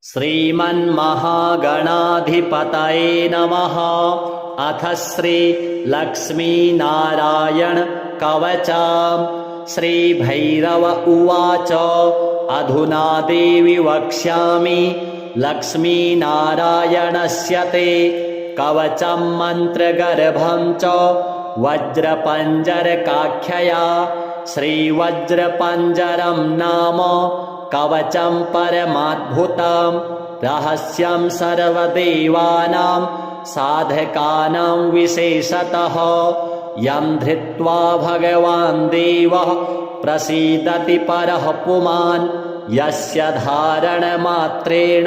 श्रीमन्महागणाधिपतये नमः। अथ श्री लक्ष्मीनारायण कवचम्। श्रीभैरव उवाच अधुना देवि वक्ष्यामि लक्ष्मीनारायणस्य ते कवचं मन्त्रगर्भं च वज्रपञ्जरकाख्यया। श्रीवज्रपञ्जरं नाम कवचं परमाद्भुतं रहस्यं सर्वदेवानां साधकानां विशेषतः यं धृत्वा भगवान् देवः प्रसीदति परः पुमान् यस्य धारणमात्रेण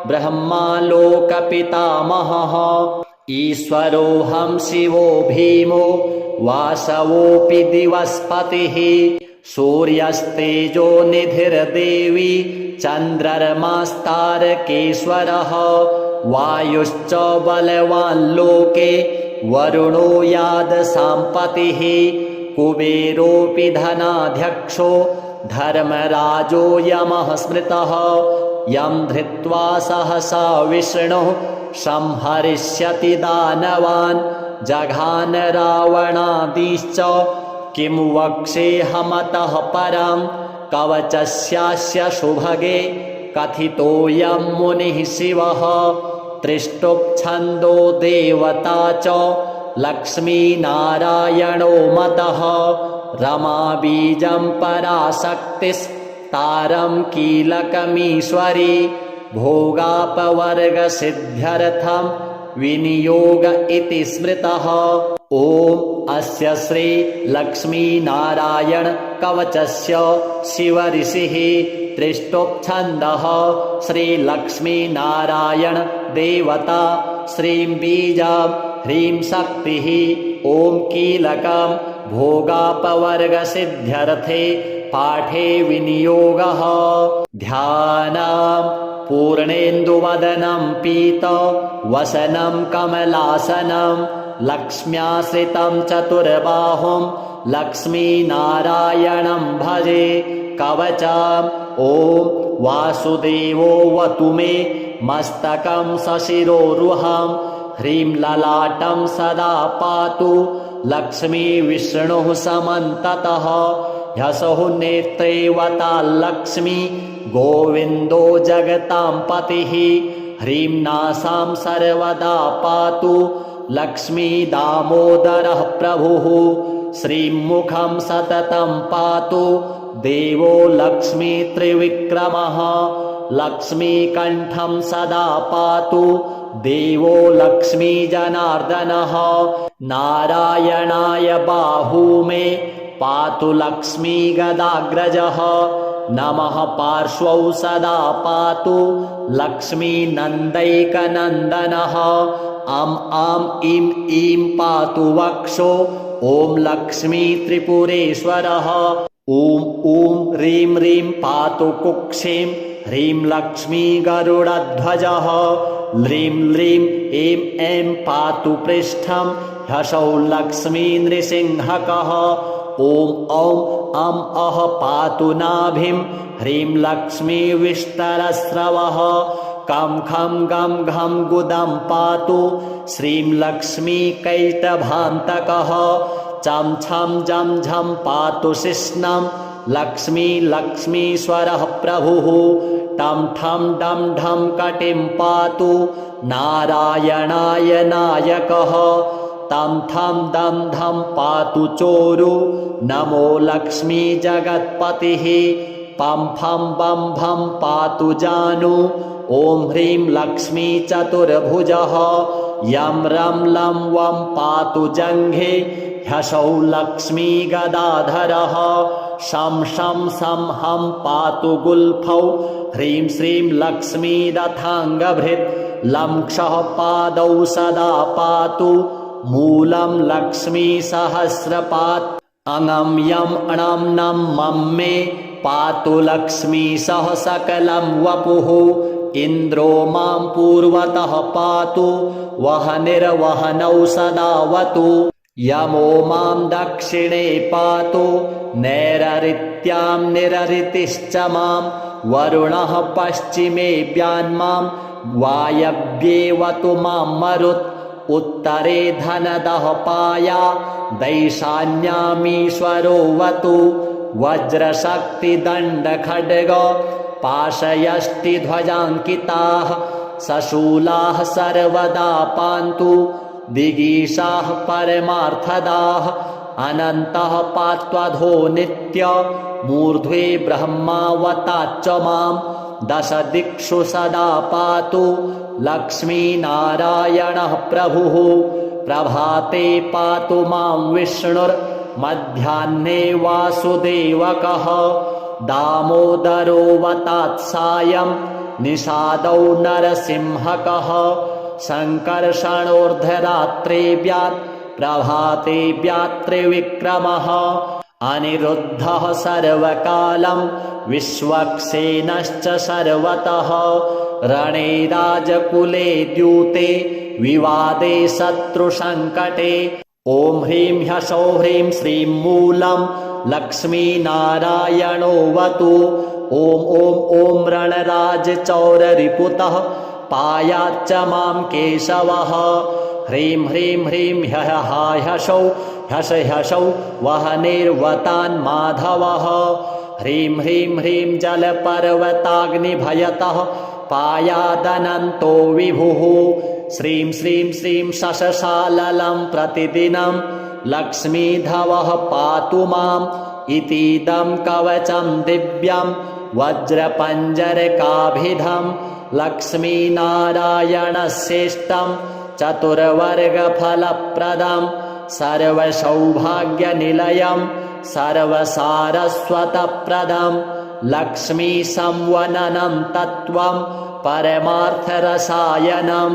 ब्रह्मा लोकपितामहः। ईश्वरोऽहं शिवो भीमो वासवोऽपि दिवस्पतिः सूर्यस्तेजो निधिर्देवी चन्द्रमास्तारकेश्वरः वायुश्च बलवान् लोके वरुणो यादसाम्पतिः कुबेरोऽपि धनाध्यक्षो धर्मराजो यमः स्मृतः यं धृत्वा सहसा विष्णुः संहरिष्यति दानवान् जघान रावणादिश्च किं वक्ष्येऽहमतः परं कवचस्यास्य सुभगे कथितोऽयं मुनिः शिवः त्रिष्टुप् देवता च लक्ष्मीनारायणो मतः रमाबीजं पराशक्तिस्तारं कीलकमीश्वरी भोगापवर्गसिद्ध्यर्थं विनियोग इति स्मृतः। ॐ अस्य श्री लक्ष्मीनारायण कवचस्य शिवऋषिः त्रिष्टुप् श्री लक्ष्मीनारायण देवता श्रीं बीजां ह्रीं शक्तिः ॐ कीलकं भोगापवर्गसिद्ध्यर्थे पाठे विनियोगः। ध्यानं पूर्णेन्दुवदनं पीत वसनं कमलासनं लक्ष्म्याश्रितं चतुर्बाहुं लक्ष्मीनारायणं भजे। कवचम् ॐ वासुदेवोऽवतु मे मस्तकं सशिरोरुहं ह्रीं ललाटं सदा पातु लक्ष्मी विष्णुः समन्ततः ह्यसौ नेत्रे वताल्लक्ष्मी गोविन्दो जगतां पतिः ह्रीं नासां सर्वदा पातु लक्ष्मी दामोदरः प्रभुः श्रीं मुखं सततं पातु देवो लक्ष्मी त्रिविक्रमः लक्ष्मीकण्ठं सदा पातु देवो लक्ष्मी जनार्दनः नारायणाय बाहू मे पातु लक्ष्मी गदाग्रजः नमः पार्श्वौ सदा पातु लक्ष्मी नन्दैकनन्दनः अं आं इं ईं पातु वक्षो ॐ लक्ष्मी त्रिपुरेश्वरः ॐ ॐ ह्रीं ह्रीं पातु कुक्षिं ह्रीं लक्ष्मी गरुडध्वजः ह्रीं ह्रीं ऐं ऐं पातु पृष्ठं ह्सौः लक्ष्मी नृसिंहकः ॐ औं अं अः पातु नाभिं ह्रीं लक्ष्मी विष्टरस्रवः कं खं गं घं गुदं पातु श्रीं लक्ष्मी कैटभान्तकः चं छं जं झं पातु शिश्नं लक्ष्मी लक्ष्मीश्वरः प्रभुः टं ठं डं ढं कटिं पातु नारायणाय नायकः तं थं दं धं पातु चोरु नमो लक्ष्मी जगत्पतिः पं फं बं भं पातु जानु ॐ ह्रीं लक्ष्मी चतुर्भुजः यं रं लं वं पातु जङ्घे ह्सौः लक्ष्मी गदाधरः शं शं सं हं पातु गुल्फौ ह्रीं श्रीं लक्ष्मी रथाङ्गभृत् लं क्षः पादौ सदा पातु मूलं लक्ष्मी सहस्रपात् अङं यं अणं नं मं मे पातु लक्ष्मी सह सकलं वपुः इन्द्रो मां पूर्वतः पातु वहनिर्वहनौ सदावतु यमो मां दक्षिणे पातु नैररित्यां निररितिश्च मां वरुणः पश्चिमेऽव्यान्मां वायव्येवतु मां मरुत् उत्तरे धनदः पाया दैशान्यामीश्वरोऽवतु वज्रशक्तिदण्डखड्ग पाशयष्टिध्वजाङ्किताः सशूलाः सर्वदा पान्तु दिगीषाः परमार्थदाः अनन्तः पात्वधो नित्य मूर्ध्वे ब्रह्मावताच्च मां दश दिक्षु सदा पातु लक्ष्मीनारायणः प्रभुः प्रभाते पातु मां विष्णुर्मध्याह्ने वासुदेवकः दामोदरोऽवतात् सायं निषादौ नरसिंहकः सङ्कर्षणोर्धरात्रेऽव्यात् प्रभातेऽव्यात् त्रिविक्रमः अनिरुद्धः सर्वकालं विश्वक्सेनश्च सर्वतः रणे राजकुले द्यूते विवादे शत्रुसङ्कटे ॐ ह्रीं ह्सौः ह्रीं श्रीं मूलं लक्ष्मीनारायणोऽवतु ॐ ॐ ॐ रणराजचौररिपुतः पायाच्च मां केशवः ह्रीं ह्रीं ह्रीं ह्सौ ह्सौ वह्निर्वतान् माधवः ह्रीं ह्रीं ह्रीं जलपर्वताग्निभयतः पायादनन्तो विभुः श्रीं श्रीं श्रीं शशशाललं प्रतिदिनं लक्ष्मीधवः पातु माम् इतीदं कवचं दिव्यं वज्रपञ्जरकाभिधं लक्ष्मीनारायणश्रेष्ठं चतुर्वर्गफलप्रदं सर्वसौभाग्यनिलयं सर्वसारस्वतप्रदं लक्ष्मीसंवननं तत्त्वं परमार्थरसायनं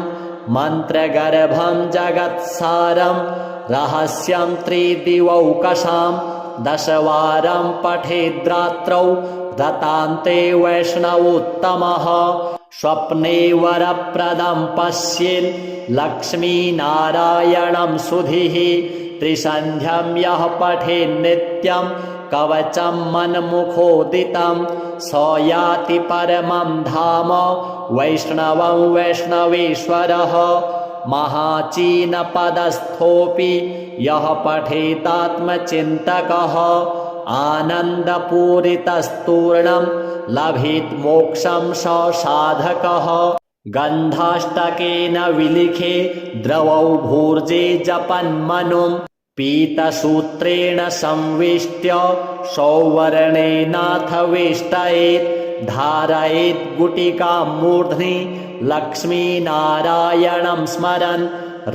मन्त्रगर्भं जगत्सारं रहस्यं त्रिदिवौकशां दशवारं पठेद्रात्रौ दतान्ते वैष्णवोत्तमः स्वप्ने वरप्रदं पश्येन् लक्ष्मीनारायणं सुधीः त्रिसन्ध्यं यः पठेन्नित्यं कवचं मन्मुखोदितं स याति परमं धाम वैष्णवं वैष्णवेश्वरः महाचीनपदस्थोऽपि यः पठेतात्मचिन्तकः आनन्दपूरितस्तूर्णं लभेत् मोक्षं स साधकः गन्धाष्टकेन विलिखे द्रवौ भूर्जे जपन्मनुं पीतसूत्रेण संविष्ट्य सौवर्णेनाथ वेष्टयेत् धारयेत् गुटिकां मूर्ध्नि लक्ष्मीनारायणं स्मरन्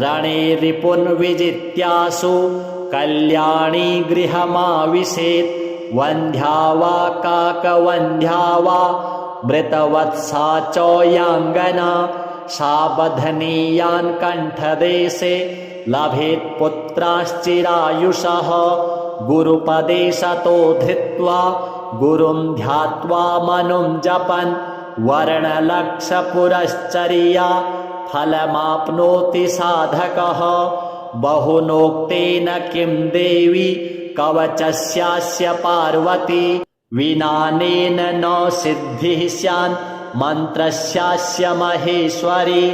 रणे रिपुन् विजित्यासु कल्याणी गृहमाविशेत् वन्ध्या वा काकवन्ध्या वा मृतवत्सा च याङ्गना सा बध्नीयान् कण्ठदेशे लभेत् पुत्राश्चिरायुषः गुरुपदे सतो धृत्वा गुरुं ध्यात्वा मनुं जपन् वर्णलक्षपुरश्चर्या फलमाप्नोति साधकः बहुनोक्तेन किं देवी कवचस्यास्य पार्वती विनानेन न सिद्धिः स्यान् मन्त्रस्यास्य महेश्वरी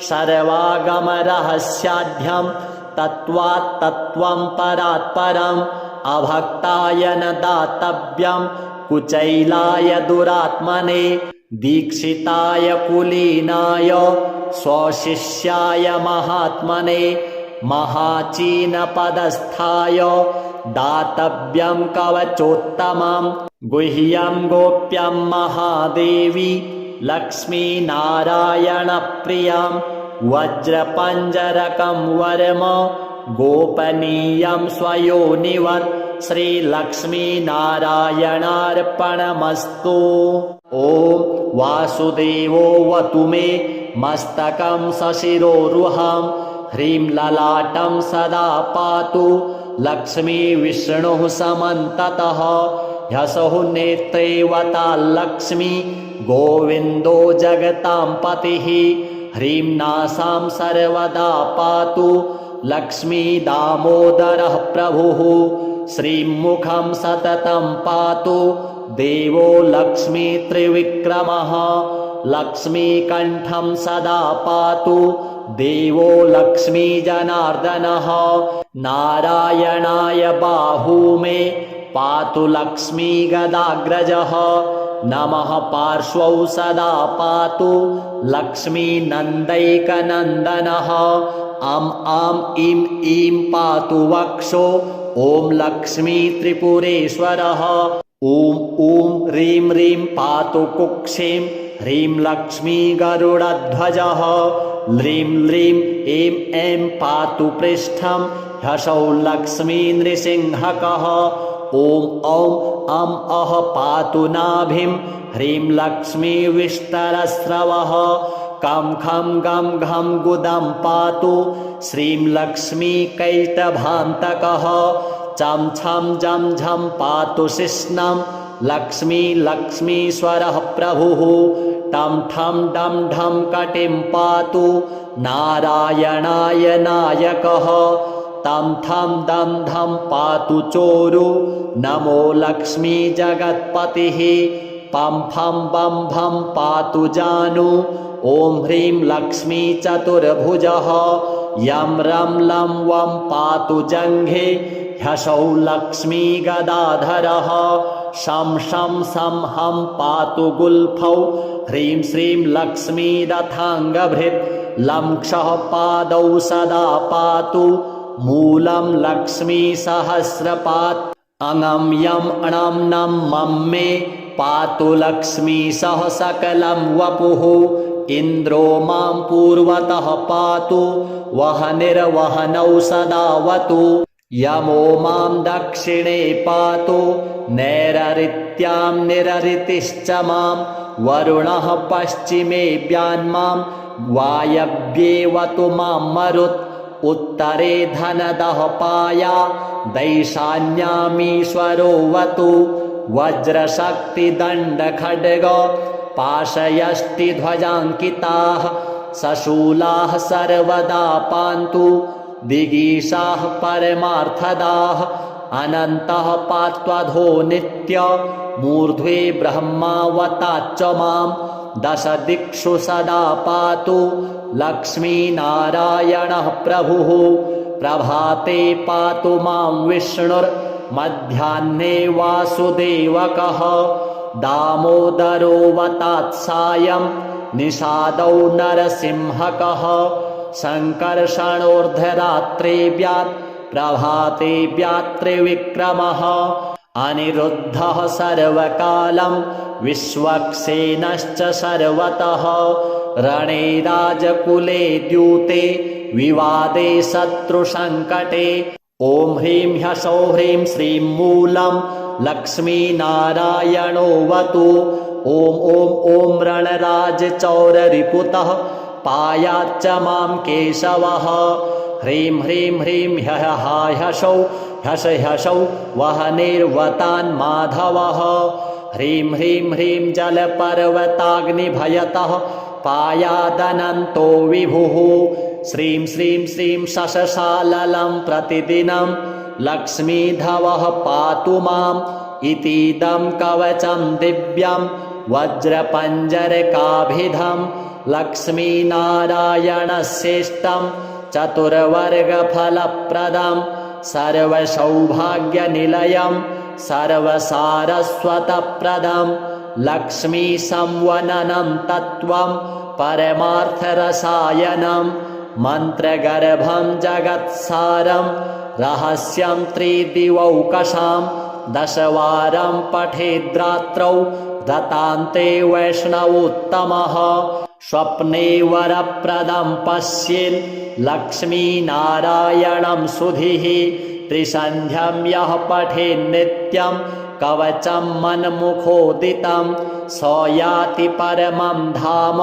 सर्वागमरहस्याढ्यं तत्त्वात् तत्त्वं परात् परम् अभक्ताय न दातव्यं कुचैलाय दुरात्मने दीक्षिताय कुलीनाय स्वशिष्याय महात्मने महाचीनपदस्थाय दातव्यं कवचोत्तमं गुह्यं गोप्यं महादेवी लक्ष्मीनारायणप्रियं वज्रपञ्जरकं वरम गोपनीयं स्वयोनिवत् श्रीलक्ष्मीनारायणार्पणमस्तु ॐ वासुदेवोऽवतु मे मस्तकं सशिरोरुहं ह्रीं ललाटं सदा पातु लक्ष्मीविष्णुः समन्ततः ह्सौः नेत्रेवता लक्ष्मी गोविन्दो जगतां पतिः ह्रीं नासां सर्वदा पातु लक्ष्मी दामोदरः प्रभुः श्रीं मुखं सततं पातु देवो लक्ष्मी त्रिविक्रमः लक्ष्मीकण्ठं सदा पातु देवो लक्ष्मीजनार्दनः नारायणाय बाहू मे पातु लक्ष्मीगदाग्रजः नमः पार्श्वौ सदा पातु लक्ष्मीनन्दैकनन्दनः अं आं इं ईं पातु वक्षो ॐ लक्ष्मी त्रिपुरेश्वरः ॐ ॐ ह्रीं ह्रीं पातु कुक्षिं ह्रीं लक्ष्मी गरुडध्वजः ह्रीं ह्रीं ऐं ऐं पातु पृष्ठं ह्सौः लक्ष्मी नृसिंहकः ॐ औं अं अः पातु नाभिं ह्रीं लक्ष्मी विष्टरस्रवः कं खं गं घं गुदं पातु श्रीं लक्ष्मी कैटभान्तकः चं छं जं झं पातु शिश्नं लक्ष्मी लक्ष्मीश्वरः प्रभुः टं ठं डं ढं कटिं पातु नारायणाय नायकः तं थं दं धं पातु चोरु नमो लक्ष्मी जगत्पतिः पं फं बं भं पातु जानु ॐ ह्रीं लक्ष्मी चतुर्भुजः यं रं लं वं पातु जङ्घे ह्सौः लक्ष्मी गदाधरः शं शं सं हं पातु गुल्फौ ह्रीं श्रीं लक्ष्मी रथाङ्गभृत् लं क्षः पादौ सदा पातु मूलं लक्ष्मी सहस्रपात् अङं यं अणं नं मं मे पातु लक्ष्मी सह सकलं वपुः इन्द्रो मां पूर्वतः पातु वहनिर्वहनौ सदावतु यमो मां दक्षिणे पातु नैररित्यां निररितिश्च मां वरुणः पश्चिमे व्यान्मां वायव्येवतु मां मरुत् उत्तरे धनदः पाया दैशान्यामीश्वरोऽवतु वज्रशक्तिदण्डखड्ग पाशयष्टिध्वजाङ्किताः सशूलाः सर्वदा पान्तु दिगीशाः परमार्थदाः अनन्तः पात्वधो नित्य मूर्ध्वे ब्रह्मावताच्च मां दश दिक्षु सदा पातु लक्ष्मीनारायणः प्रभुः प्रभाते पातु मां विष्णुर्मध्याह्ने वासुदेवकः दामोदरोऽवतात् सायं निषादौ नरसिंहकः सङ्कर्षणोर्धरात्रेऽव्यात् प्रभातेऽव्यात् त्रिविक्रमः अनिरुद्धः सर्वकालं विश्वक्सेनश्च सर्वतः रणे राजकुले द्यूते विवादे शत्रुसङ्कटे ॐ ह्रीं ह्सौः ह्रीं श्रीं मूलं लक्ष्मीनारायणोऽवतु ॐ ॐ ॐ रणराजचौररिपुतः पायाच्च मां केशवः ह्रीं ह्रीं ह्रीं ह्सौः ह्सौ वहनिर्वतान् माधवः ह्रीं ह्रीं ह्रीं जलपर्वताग्निभयतः पायादनन्तो विभुः श्रीं श्रीं श्रीं शशशाललं प्रतिदिनं लक्ष्मीधवः पातु माम् इतीदं कवचं दिव्यं वज्रपञ्जरकाभिधं लक्ष्मीनारायणस्येष्टं चतुर्वर्गफलप्रदं सर्वसौभाग्यनिलयं सर्वसारस्वतप्रदं लक्ष्मीसंवननं तत्त्वं परमार्थरसायनं मन्त्रगर्भं जगत्सारं रहस्यं त्रिदिवौकशां दशवारं पठेद्रात्रौ दतान्ते वैष्णवोत्तमः स्वप्ने वरप्रदं पश्येन् लक्ष्मीनारायणं सुधीः त्रिसन्ध्यं यः पठेन्नित्यं कवचं मन्मुखोदितं स याति परमं धाम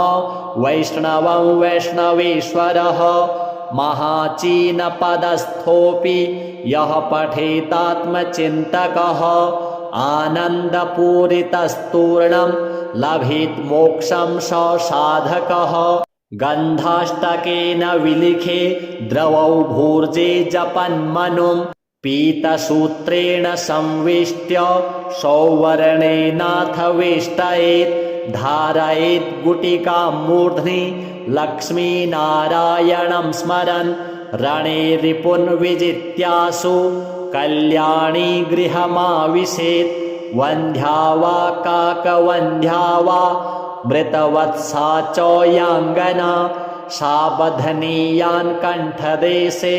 वैष्णवं वैष्णवेश्वरः महाचीनपदस्थोऽपि यः पठेतात्मचिन्तकः आनन्दपूरितस्तूर्णं लभेत् मोक्षं स साधकः गन्धाष्टकेन विलिखे द्रवौ भूर्जे जपन्मनुं पीतसूत्रेण संवेष्ट्य सौवर्णेनाथ वेष्टयेत् धारयेत् गुटिकां मूर्ध्नि लक्ष्मीनारायणं स्मरन् रणे रिपुन् विजित्यासु कल्याणी गृहमाविशेत् वन्ध्या वा काकवन्ध्या वा मृतवत्सा च याङ्गना साबधनीयान् कण्ठदेशे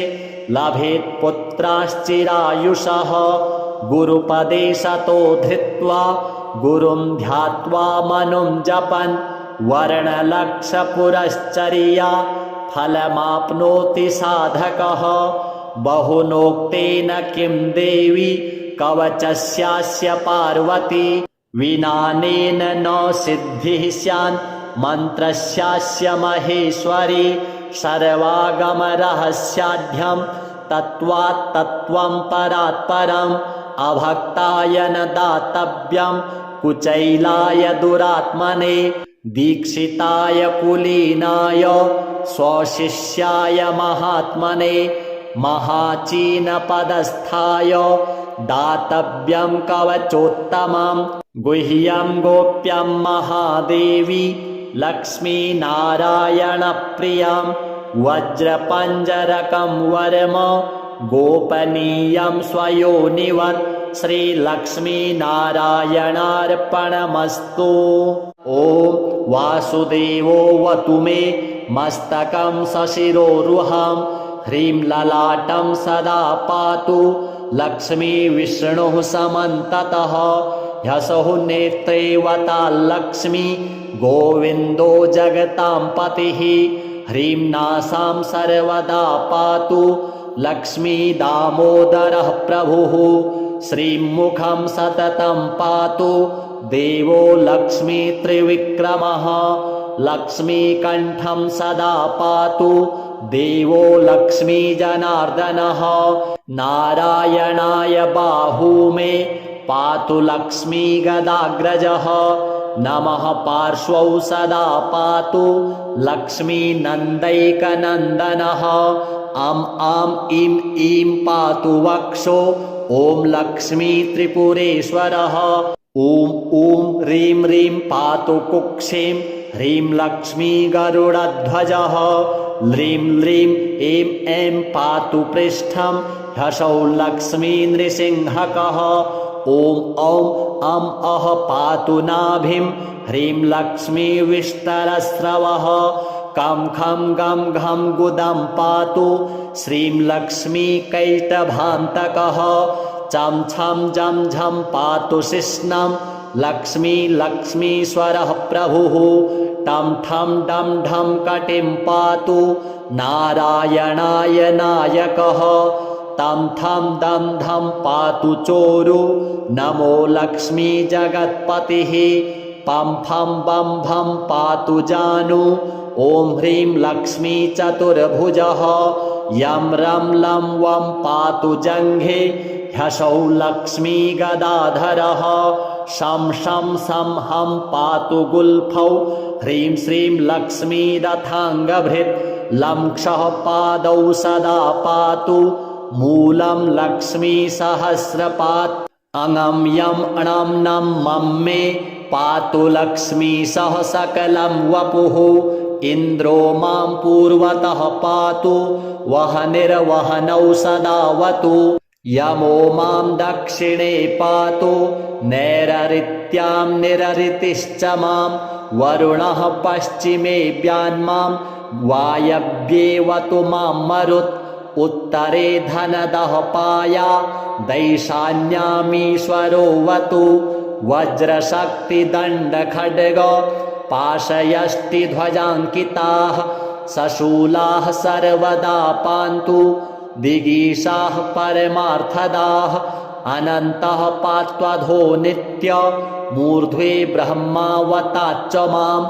लभेत् पुत्राश्चिरायुषः गुरुपदे सतो धृत्वा गुरुं ध्यात्वा मनुं जपन् वर्णलक्षपुरश्चर्या फलमाप्नोति साधकः बहुनोक्तेन किं देवी कवचस्यास्य पार्वती विनानेन न सिद्धिः स्यान् मन्त्रस्यास्य महेश्वरी सर्वागमरहस्याढ्यं तत्त्वात् तत्त्वं परात् परम् अभक्ताय न दातव्यं कुचैलाय दुरात्मने दीक्षिताय कुलीनाय स्वशिष्याय महात्मने महाचीनपदस्थाय दातव्यं कवचोत्तमं गुह्यं गोप्यं महादेवी लक्ष्मीनारायणप्रियं वज्रपञ्जरकं वरम गोपनीयं स्वयोनिवत् श्रीलक्ष्मीनारायणार्पणमस्तु। ॐ वासुदेवोऽवतु मे मस्तकं सशिरोरुहं ह्रीं ललाटं सदा पातु लक्ष्मीविष्णुः समन्ततः ह्यसौ नेत्रे वताल्लक्ष्मी गोविन्दो जगतां पतिः ह्रीं नासां सर्वदा पातु लक्ष्मी दामोदरः प्रभुः श्रीं मुखं सततं पातु देवो लक्ष्मी त्रिविक्रमः लक्ष्मीकण्ठं सदा पातु देवो लक्ष्मी जनार्दनः नारायणाय बाहू मे पातु लक्ष्मी गदाग्रजः नमः पार्श्वौ सदा पातु लक्ष्मी नन्दैकनन्दनः अं आं इं ईं पातु वक्षो ॐ लक्ष्मी त्रिपुरेश्वरः ॐ ॐ ह्रीं ह्रीं पातु कुक्षिं ह्रीं लक्ष्मी गरुडध्वजः ह्रीं ह्रीं ऐं ऐं पातु पृष्ठं ह्सौः लक्ष्मी नृसिंहकः ॐ औं अं अः पातु नाभिं ह्रीं लक्ष्मी विष्टरस्रवः कं खं गं घं गुदं पातु श्रीं लक्ष्मी कैटभान्तकः चं छं जं झं पातु शिश्नं लक्ष्मी लक्ष्मीश्वरः प्रभुः टं ठं डं ढं कटिं पातु नारायणाय नायकः तं थं दं धं पातु चोरु नमो लक्ष्मी जगत्पतिः पं फं बं भं पातु जानु ॐ ह्रीं लक्ष्मी चतुर्भुजः यं रं लं वं पातु जङ्घे ह्सौः लक्ष्मी गदाधरः शं शं सं हं पातु गुल्फौ ह्रीं श्रीं लक्ष्मी रथाङ्गभृत् लं क्षः पादौ सदा पातु मूलं लक्ष्मी सहस्रपात् अङं यं अणं नं मं मे पातु लक्ष्मी सह सकलं वपुः इन्द्रो मां पूर्वतः पातु वहनिर्वहनौ सदावतु यमो मां दक्षिणे पातु नैररित्यां निररितिश्च मां वरुणः पश्चिमेऽव्यान्मां वायव्येवतु मां मरुत् उत्तरे धनदः पाया दैशान्यामीश्वरोऽवतु वज्रशक्तिदण्डखड्ग पाशयष्टिध्वजाङ्किताः सशूलाः सर्वदा पान्तु दिगीशाः परमार्थदाः अनन्तः पात्वधो नित्य मूर्ध्वे ब्रह्मावताच्च मां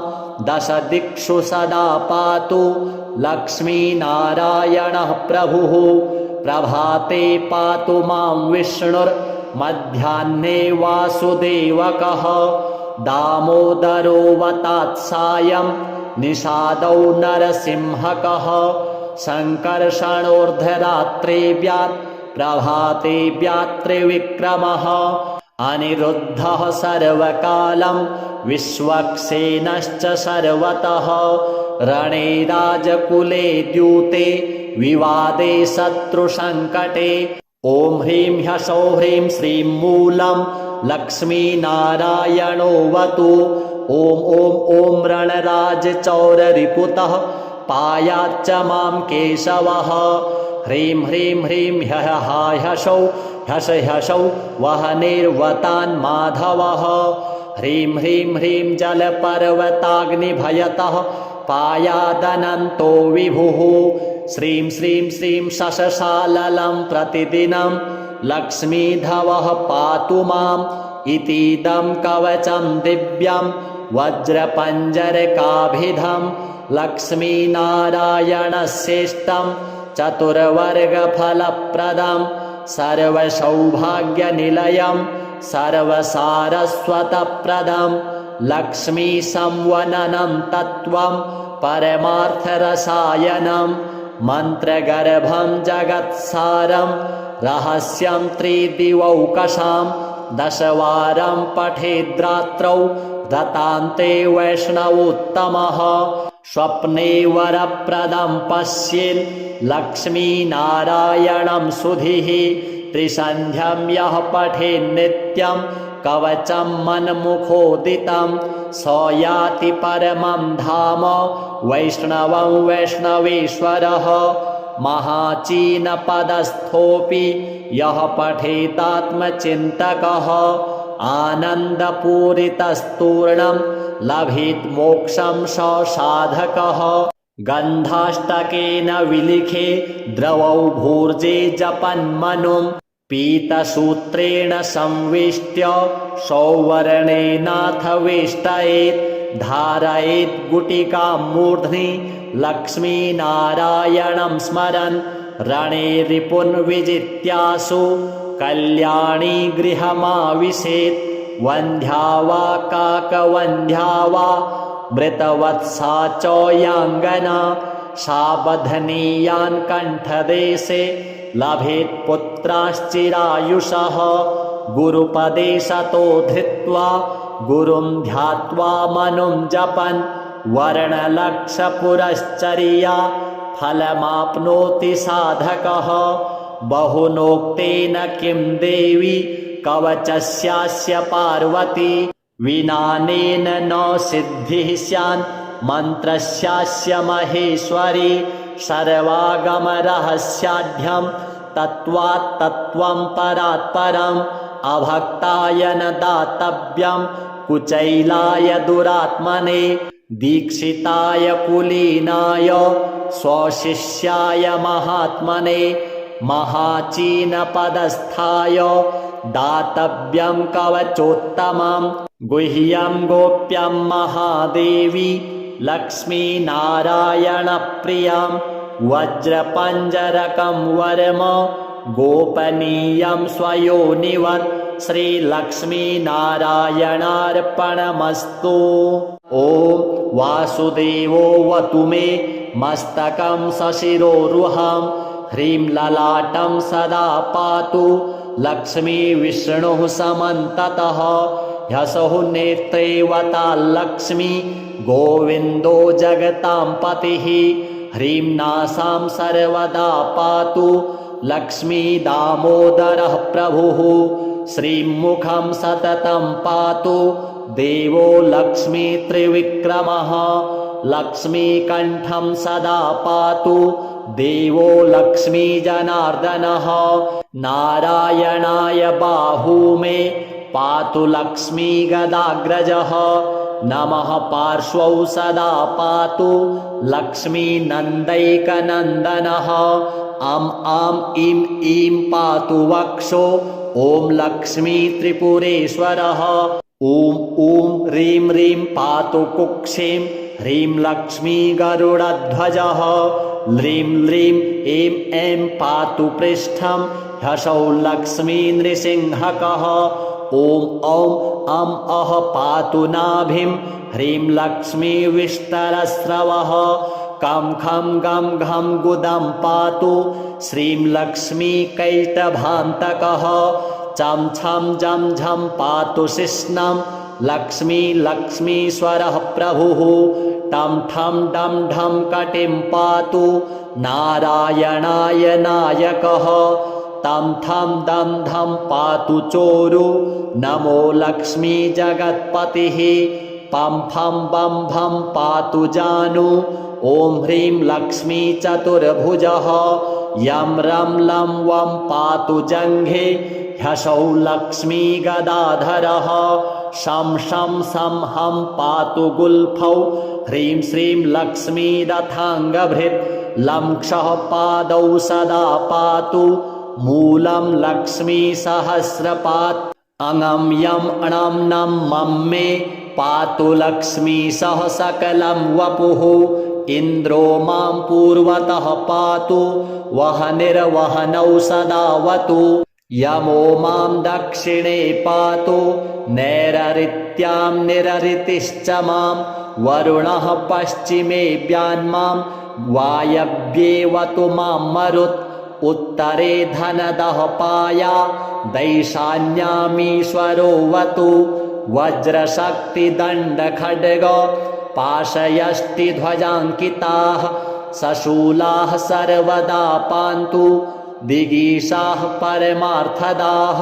दश दिक्षु सदा पातु लक्ष्मीनारायणः प्रभुः प्रभाते पातु मां विष्णुर्मध्याह्ने वासुदेवकः दामोदरोऽवतात्सायं निषादौ नरसिंहकः सङ्कर्षणोर्धरात्रे व्यात् प्रभाते व्यात्रिविक्रमः अनिरुद्धः सर्वकालं विश्वक्सेनश्च सर्वतः रणे राजकुले द्यूते विवादे शत्रुसङ्कटे ॐ ह्रीं ह्सौः ह्रीं श्रीं मूलं लक्ष्मीनारायणोऽवतु ॐ ॐ ॐ रणराजचौररिपुतः पायाच्च मां केशवः ह्रीं ह्रीं ह्रीं ह्यः ह्सौः ह्यश ह्सौः वह्निर्वतान् माधवः ह्रीं ह्रीं ह्रीं जलपर्वताग्निभयतः पायादनन्तो विभुः श्रीं श्रीं श्रीं शशशाललं प्रतिदिनं लक्ष्मीधवः पातु माम् इतीदं कवचं दिव्यं वज्रपञ्जरकाभिधं लक्ष्मीनारायणश्रेष्ठं चतुर्वर्गफलप्रदं सर्वसौभाग्यनिलयं सर्वसारस्वतप्रदं लक्ष्मीसंवननं तत्त्वं परमार्थरसायनं मन्त्रगर्भं जगत्सारं रहस्यं त्रिदिवौकशां दशवारं पठेद्रात्रौ दतान्ते वैष्णवोत्तमः स्वप्ने वरप्रदं पश्येन् लक्ष्मीनारायणं सुधीः त्रिसन्ध्यं यः पठेन्नित्यं कवचं मन्मुखोदितं स याति परमं धाम वैष्णवं वैष्णवेश्वरः महाचीनपदस्थोऽपि यः पठेतात्मचिन्तकः आनन्दपूरितस्तूर्णं लभेत् मोक्षं स साधकः गन्धाष्टकेन विलिखे द्रवौ भूर्जे जपन्मनुं पीतसूत्रेण संवेष्ट्य सौवर्णेनाथ वेष्टयेत् धारयेत् गुटिकां मूर्ध्नि लक्ष्मीनारायणं स्मरन् रणे रिपुन् विजित्यासु कल्याणी गृहमाविशेत् वन्ध्या वा काकवन्ध्या वा मृतवत्सा च याङ्गना सावधनीयान् कण्ठदेशे लभेत् पुत्राश्चिरायुषः गुरुपदे सतो धृत्वा गुरुं ध्यात्वा मनुं जपन् वर्णलक्षपुरश्चर्या फलमाप्नोति साधकः बहुनोक्तेन किं देवी कवचस्यास्य पार्वती विनानेन न सिद्धिः स्यान् मन्त्रस्यास्य महेश्वरी सर्वागमरहस्याढ्यं तत्त्वात् तत्त्वं परात् परम् अभक्ताय न दातव्यं कुचैलाय दुरात्मने दीक्षिताय कुलीनाय स्वशिष्याय महात्मने महाचीनपदस्थाय दातव्यं कवचोत्तमं गुह्यं गोप्यं महादेवी लक्ष्मीनारायणप्रियं वज्रपञ्जरकं वर्म गोपनीयं स्वयोनिवत् श्रीलक्ष्मीनारायणार्पणमस्तु ॐ वासुदेवोऽवतु मे मस्तकं सशिरोरुहं ह्रीं ललाटं सदा पातु लक्ष्मीविष्णुः समन्ततः ह्सौः नेत्रे वताल्लक्ष्मी गोविन्दो जगतां पतिः ह्रीं नासां सर्वदा पातु लक्ष्मीदामोदरः प्रभुः श्रीं मुखं सततं पातु देवो लक्ष्मीत्रिविक्रमः लक्ष्मीकण्ठं सदा पातु देवो लक्ष्मीजनार्दनः नारायणाय बाहू मे पातु लक्ष्मीगदाग्रजः नमः पार्श्वौ सदा पातु लक्ष्मीनन्दैकनन्दनः अं आं इं ईं पातु वक्षो ॐ लक्ष्मीत्रिपुरेश्वरः ॐ ॐ ह्रीं ह्रीं पातु कुक्षिं ह्रीं लक्ष्मीगरुडध्वजः ह्रीं ह्रीं ऐं ऐं पातु पृष्ठं ह्सौः लक्ष्मीनृसिंहकः ॐ औं अं अः पातु नाभिं ह्रीं लक्ष्मीविष्टरस्रवः कं खं गं घं गुदं पातु श्रीं लक्ष्मी कैटभान्तकः चं छं जं झं पातु शिश्नं लक्ष्मी लक्ष्मीश्वरः प्रभुः टं ठं डं ढं कटिं पातु नारायणाय नायकः तं थं दं धं पातु चोरु नमो लक्ष्मी जगत्पतिः पं फं बं भं पातु जानु ॐ ह्रीं लक्ष्मी चतुर्भुजः यं रं लं वं पातु जङ्घे ह्सौः लक्ष्मी गदाधरः शं शं सं हं पातु गुल्फौ ह्रीं श्रीं लक्ष्मीरथाङ्गभृत् लं क्षः पादौ सदा पातु मूलं लक्ष्मी सहस्रपात् अङं यं अणं नं मं मे पातु लक्ष्मी सह सकलं वपुः इन्द्रो मां पूर्वतः पातु वहनिर्वहनौ सदावतु यमो मां दक्षिणे पातु नैररित्यां निररितिश्च मां वरुणः पश्चिमे व्यान्मां वायव्येवतु मां मरुत् उत्तरे धनदः पाया दैशान्यामीश्वरो वतु वज्रशक्तिदण्डखड्ग पाशयष्टिध्वजाङ्किताः सशूलाः सर्वदा पान्तु दिगीशाः परमार्थदाः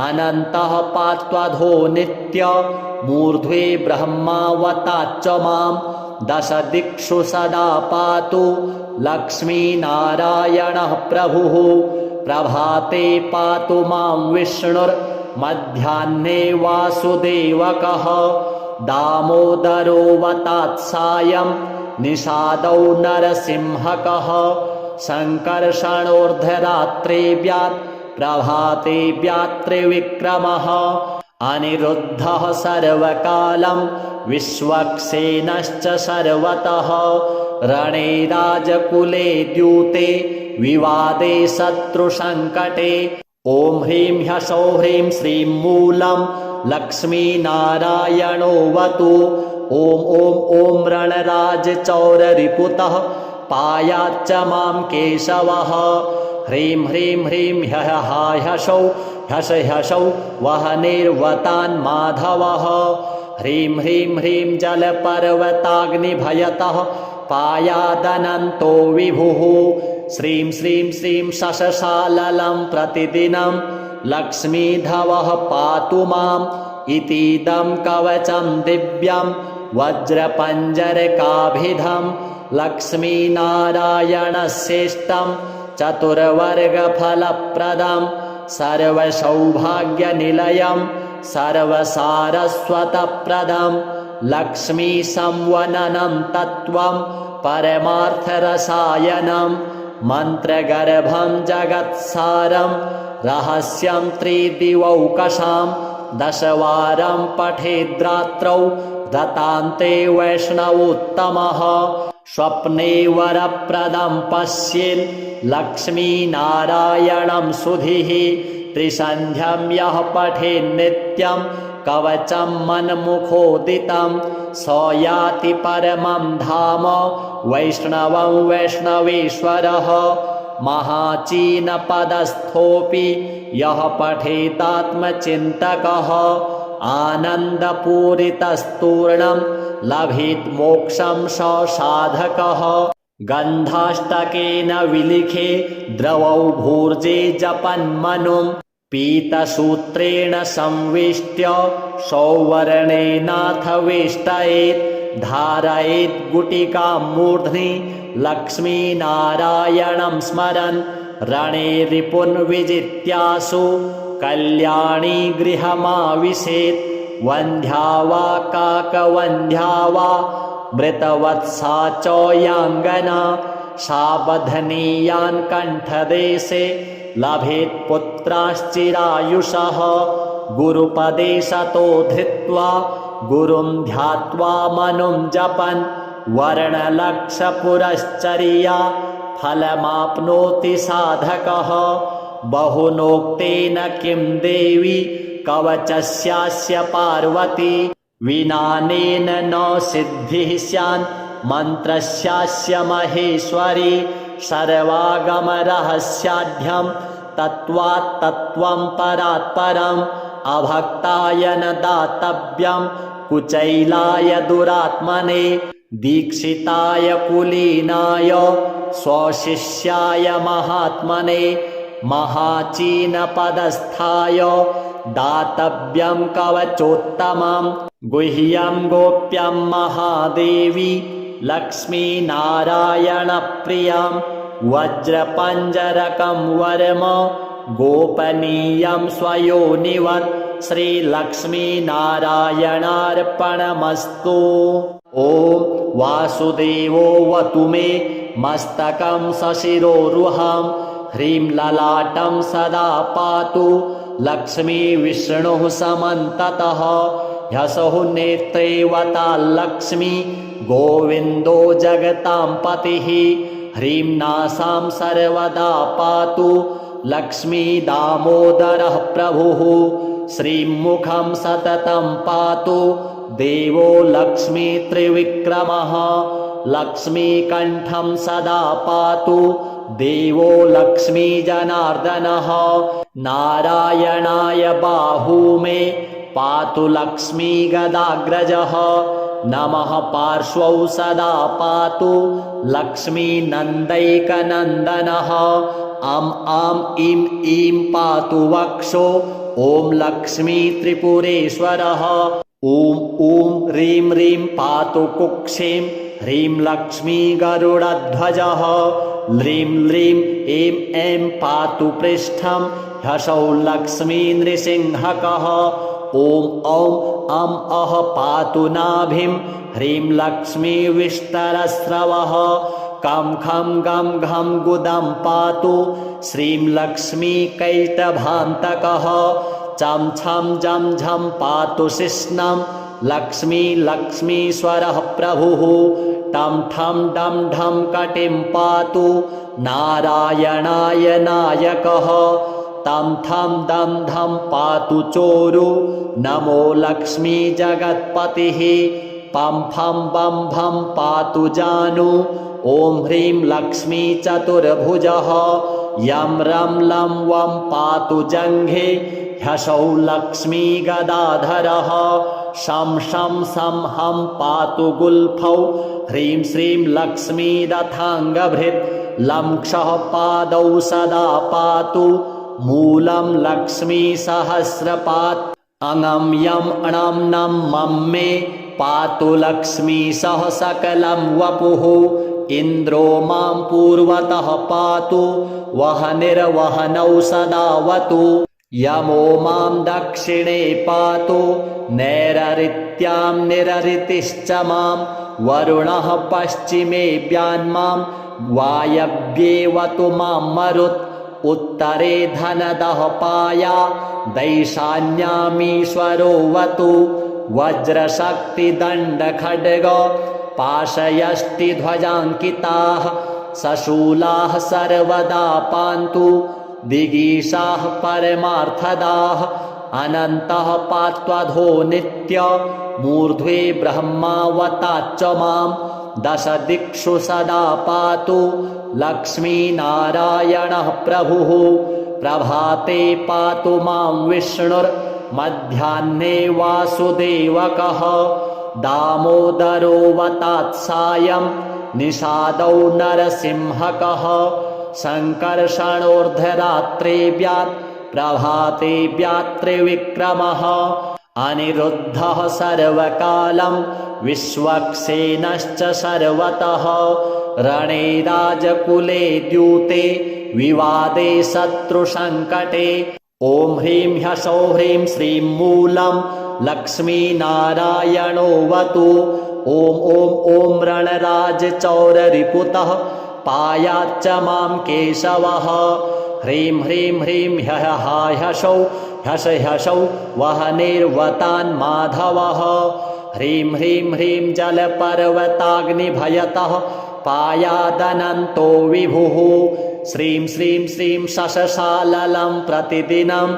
अनन्तः पात्वधो नित्य मूर्ध्वे ब्रह्मावताच्च मां दश दिक्षु सदा पातु लक्ष्मीनारायणः प्रभुः प्रभाते पातु मां विष्णुर्मध्याह्ने वासुदेवकः दामोदरो वतात्सायं निषादौ नरसिंहकः सङ्कर्षणोर्धरात्रेव्यात् प्रभाते व्यात्रिविक्रमः अनिरुद्धः सर्वकालं विश्वक्सेनश्च सर्वतः रणे राजकुले द्यूते विवादे शत्रुसङ्कटे ॐ ह्रीं ह्सौः ह्रीं श्रीं मूलं लक्ष्मीनारायणोऽवतु ॐ ॐ ॐ रणराजचौररिपुतः पायाच्च मां केशवः ह्रीं ह्रीं ह्रीं ह्सौ ह्सौ वहनिर्वतान् माधवः ह्रीं ह्रीं ह्रीं जलपर्वताग्निभयतः पायादनन्तो विभुः श्रीं श्रीं श्रीं शशशाललं प्रतिदिनं लक्ष्मीधवः पातु माम् इतीदं कवचं दिव्यं वज्रपञ्जरकाभिधं लक्ष्मीनारायणश्रेष्ठं चतुर्वर्गफलप्रदं सर्वसौभाग्यनिलयं सर्वसारस्वतप्रदं लक्ष्मीसंवननं तत्त्वं परमार्थरसायनं मन्त्रगर्भं जगत्सारं रहस्यं त्रिदिवौकशां दशवारं पठेद्रात्रौ दतान्ते वैष्णवोत्तमः स्वप्ने वरप्रदं पश्येन् लक्ष्मीनारायणं सुधीः त्रिसन्ध्यं यः पठेन्नित्यं कवचं मन्मुखोदितं स याति परमं धाम वैष्णवं वैष्णवेश्वरः महाचीनपदस्थोऽपि यः पठेतात्मचिन्तकः आनन्दपूरितस्तूर्णं लभेत् मोक्षं स साधकः गन्धाष्टकेन विलिखे द्रवौ भूर्जे जपन्मनुं पीतसूत्रेण संवेष्ट्य सौवर्णेनाथ वेष्टयेत् धारयेत् गुटिकां मूर्ध्नि लक्ष्मीनारायणं स्मरन् रणे रिपुन् विजित्यासु कल्याणी गृहमाविशेत् वन्ध्या वा काकवन्ध्या वा मृतवत्सा च याङ्गना सावधनीयान् कण्ठदेशे लभेत् पुत्राश्चिरायुषः गुरुपदे सतो धृत्वा गुरुं ध्यात्वा मनुं जपन् वर्णलक्षपुरश्चर्या फलमाप्नोति साधकः बहुनोक्तेन किं देवी कवचस्यास्य पार्वती विनानेन न सिद्धिः स्यान् मन्त्रस्यास्य महेश्वरी सर्वागमरहस्याढ्यं तत्त्वात् तत्त्वं परात् परम् अभक्ताय न दातव्यं कुचैलाय दुरात्मने दीक्षिताय कुलीनाय स्वशिष्याय महात्मने महाचीनपदस्थाय दातव्यं कवचोत्तमं गुह्यं गोप्यं महादेवी लक्ष्मीनारायणप्रियं वज्रपञ्जरकं वरम गोपनीयं स्वयोनिवत् श्रीलक्ष्मीनारायणार्पणमस्तु। ॐ वासुदेवोऽवतु मे मस्तकं सशिरोरुहं ह्रीं ललाटं सदा पातु लक्ष्मीविष्णुः समन्ततः ह्यसौ नेत्रे वताल्लक्ष्मी गोविन्दो जगतां पतिः ह्रीं नासां सर्वदा पातु लक्ष्मी दामोदरः प्रभुः श्रीमुखं सततं पातु देवो लक्ष्मी त्रिविक्रमः लक्ष्मीकण्ठं सदा पातु देवो लक्ष्मी जनार्दनः नारायणाय बाहू मे पातु लक्ष्मी गदाग्रजः नमः पार्श्वौ सदा पातु लक्ष्मी नन्दैकनन्दनः अं आं इं ईं पातु वक्षो ॐ लक्ष्मी त्रिपुरेश्वरः ॐ ॐ ह्रीं ह्रीं पातु कुक्षिं ह्रीं लक्ष्मी गरुडध्वजः ह्रीं ह्रीं ऐं ऐं पातु पृष्ठं ह्सौः लक्ष्मी नृसिंहकः ॐ औं अं अः पातु नाभिं ह्रीं लक्ष्मी विष्टरस्रवः कं खं गं घं गुदं पातु श्रीं लक्ष्मी कैटभान्तकः चं छं जं झं पातु शिश्नं लक्ष्मी लक्ष्मीश्वरः प्रभुः टं ठं डं ढं कटिं पातु नारायणाय नायकः तं थं दं धं पातु चोरु नमो लक्ष्मी जगत्पतिः पं फं बं भं पातु जानु ॐ ह्रीं लक्ष्मी चतुर्भुजः यं रं लं वं पातु जङ्घे ह्सौः लक्ष्मी गदाधरः शं शं सं हं पातु गुल्फौ ह्रीं श्रीं लक्ष्मी रथाङ्गभृत् लं क्षः पादौ सदा पातु मूलं लक्ष्मी सहस्रपात् अङं यं णं नं मं मे पातु लक्ष्मी सह सकलं वपुः इन्द्रो मां पूर्वतः पातु वहनिर्वहनौ सदावतु यमो मां दक्षिणे पातु नैररित्यां निररितिश्च मां वरुणः पश्चिमेऽभ्यान्मां वायव्येवतु मां मरुत् उत्तरे धनदः पाया दैशान्यामीश्वरोऽवतु वज्रशक्तिदण्डखड्ग पाशयष्टिध्वजाङ्किताः सशूलाः सर्वदा पान्तु दिगीशाः परमार्थदाः अनन्तः पात्वधो नित्य मूर्ध्वे ब्रह्मावताच्च मां दश दिक्षु सदा पातु लक्ष्मीनारायणः प्रभुः प्रभाते पातु मां विष्णुर्मध्याह्ने वासुदेवकः दामोदरोऽवतात् सायं निषादौ नरसिंहकः सङ्कर्षणोर्धरात्रेऽव्यात् प्रभातेऽव्यात् त्रिविक्रमः अनिरुद्धः सर्वकालं विश्वक्सेनश्च सर्वतः रणे राजकुले द्यूते विवादे शत्रुसङ्कटे ॐ ह्रीं ह्सौः ह्रीं श्रीं मूलं लक्ष्मीनारायणोऽवतु ॐ ॐ ॐ रणराजचौररिपुतः पायाच्च मां केशवः ह्रीं ह्रीं ह्रीं ह्सौः ह्सौ वहनिर्वतान् माधवः ह्रीं ह्रीं ह्रीं जलपर्वताग्निभयतः पायादनन्तो विभुः श्रीं श्रीं श्रीं शशशाललं प्रतिदिनं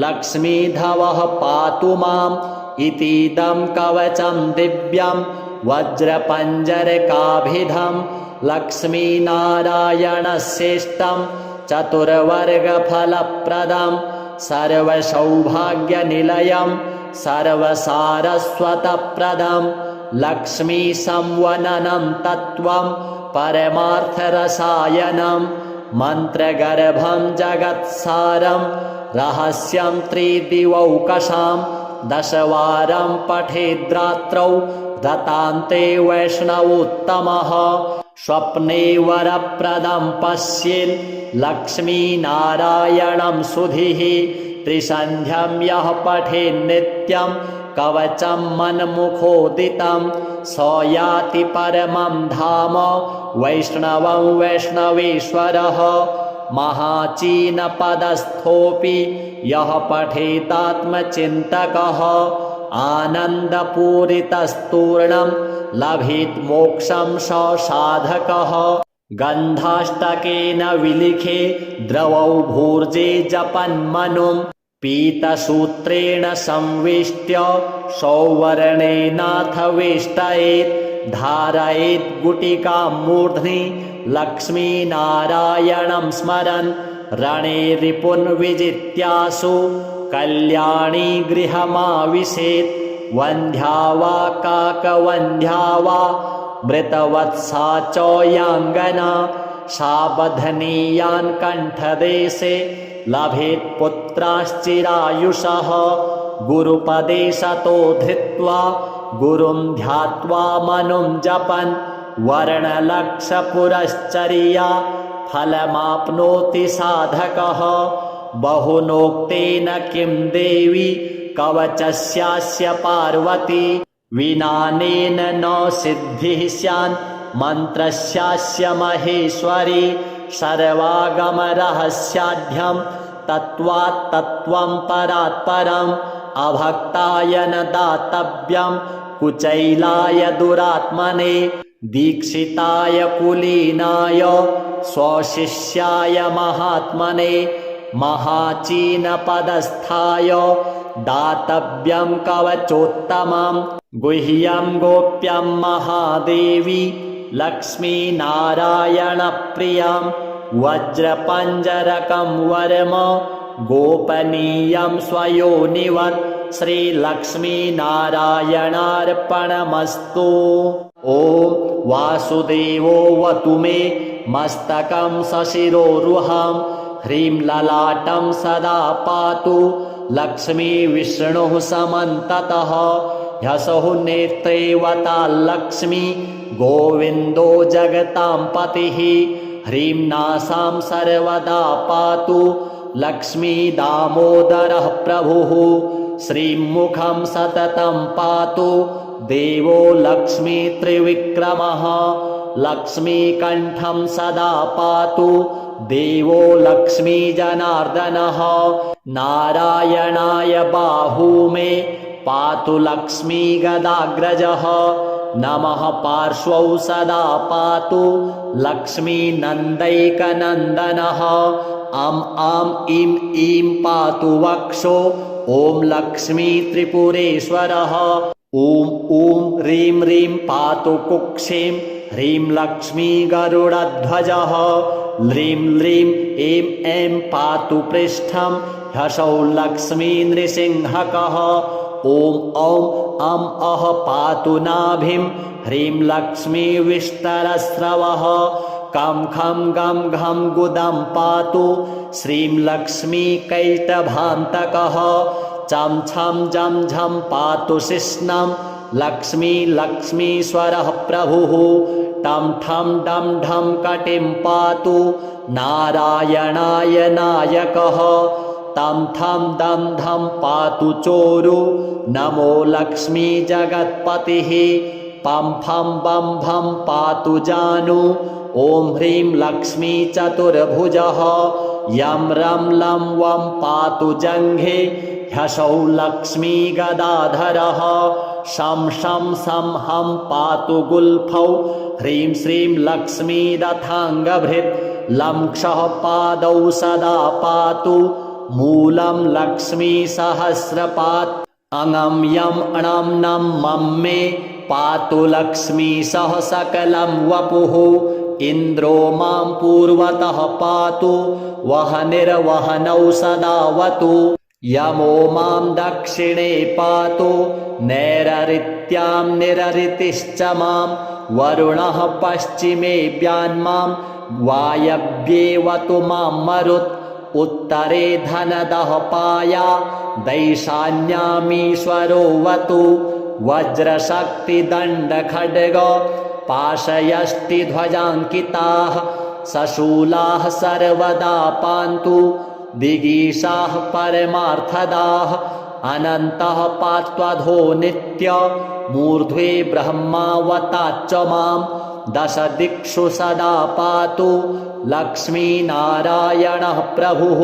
लक्ष्मीधवः पातु माम् इतीदं कवचं दिव्यं वज्रपञ्जरकाभिधं लक्ष्मीनारायणस्येष्टं चतुर्वर्गफलप्रदं सर्वसौभाग्यनिलयं सर्वसारस्वतप्रदं लक्ष्मीसंवननं तत्त्वं परमार्थरसायनं मन्त्रगर्भं जगत्सारं रहस्यं त्रिदिवौकशां दशवारं पठेद्रात्रौ दतान्ते वैष्णवोत्तमः स्वप्ने वरप्रदं पश्येन् लक्ष्मीनारायणं सुधीः त्रिसन्ध्यं यः पठेन्नित्यं कवचं मन्मुखोदितं स याति परमं धाम वैष्णवं वैष्णवेश्वरः महाचीनपदस्थोऽपि यः पठेतात्मचिन्तकः आनन्दपूरितस्तूर्णं लभेत् मोक्षं स साधकः गन्धाष्टकेन विलिखे द्रवौ भूर्जे जपन्मनुं पीतसूत्रेण संवेष्ट्य सौवर्णेनाथ वेष्टयेत् धारयेत् गुटिकां मूर्ध्नि लक्ष्मीनारायणं स्मरन् रणे रिपुन् विजित्यासु कल्याणी गृहमाविशेत् वन्ध्या वा काकवन्ध्या वा मृतवत्सा च याङ्गना साबधनीयान् कण्ठदेशे लभेत् पुत्राश्चिरायुषः गुरुपदे सतो धृत्वा गुरुं ध्यात्वा मनुं जपन् वर्णलक्षपुरश्चर्या फलमाप्नोति साधकः बहुनोक्तेन किं देवी कवचस्यास्य पार्वती विनानेन न सिद्धिः स्यान् मन्त्रस्यास्य महेश्वरी सर्वागमरहस्याढ्यं तत्त्वात् तत्त्वं परात् परम् अभक्ताय न दातव्यं कुचैलाय दुरात्मने दीक्षिताय कुलीनाय स्वशिष्याय महात्मने महाचीनपदस्थाय दातव्यं कवचोत्तमं गुह्यं गोप्यं महादेवी लक्ष्मीनारायणप्रियं वज्रपञ्जरकं वरम गोपनीयं स्वयोनिवत् श्रीलक्ष्मीनारायणार्पणमस्तु। ॐ वासुदेवो वतु मे मस्तकं सशिरोरुहं ह्रीं ललाटं सदा पातु लक्ष्मीविष्णुः समन्ततः ह्यसौ नेत्रे वताल्लक्ष्मी गोविन्दो जगतां पतिः ह्रीं नासां सर्वदा पातु लक्ष्मी दामोदरः प्रभुः श्रीमुखं सततं पातु देवो लक्ष्मी त्रिविक्रमः लक्ष्मीकण्ठं सदा पातु देवो लक्ष्मी जनार्दनः नारायणाय बाहू मे पातु लक्ष्मी गदाग्रजः नमः पार्श्वौ सदा पातु लक्ष्मी नन्दैकनन्दनः अं आं इं ईं पातु वक्षो ॐ लक्ष्मी त्रिपुरेश्वरः ॐ ॐ ह्रीं ह्रीं पातु कुक्षिं ह्रीं लक्ष्मी गरुडध्वजः ह्रीं ह्रीं ऐं ऐं पातु पृष्ठं ह्सौ लक्ष्मी नृसिंहकः ॐ औं अं अः पातु नाभिं ह्रीं लक्ष्मी विष्टरस्रवः कं खं गं घं गुदं पातु श्रीं लक्ष्मी कैटभान्तकः चं छं जं झं पातु शिश्नं लक्ष्मी लक्ष्मीश्वरः प्रभुः टं ठं डं ढं कटिं पातु नारायणाय नायकः तं थं दं धं पातु चोरु नमो लक्ष्मी जगत्पतिः पं फं बं भं पातु जानु ॐ ह्रीं लक्ष्मी चतुर्भुजः यं रं लं वं पातु जङ्घे ह्सौ लक्ष्मी गदाधरः शं शं सं हं पातु गुल्फौ ह्रीं श्रीं लक्ष्मी रथाङ्गभृत् लं क्षः पादौ सदा पातु मूलं लक्ष्मी सहस्रपात् अङं यं अणं नं मं मे पातु लक्ष्मी सह सकलं वपुः इन्द्रो मां पूर्वतः पातु वहनिर्वहनौ सदावतु यमो मां दक्षिणे पातु नैररित्यां निररितिश्च मां वरुणः पश्चिमे व्यान्मां वायव्येवतु मां मरुत् उत्तरे धनदः पाया दैशान्यामीश्वरोऽवतु वज्रशक्तिदण्डखड्ग पाशयष्टिध्वजाङ्किताः सशूलाः सर्वदा पान्तु दिगीषाः परमार्थदाः अनन्तः पात्वधो नित्य मूर्ध्वे ब्रह्मावताच्च मां दश दिक्षु सदा पातु लक्ष्मीनारायणः प्रभुः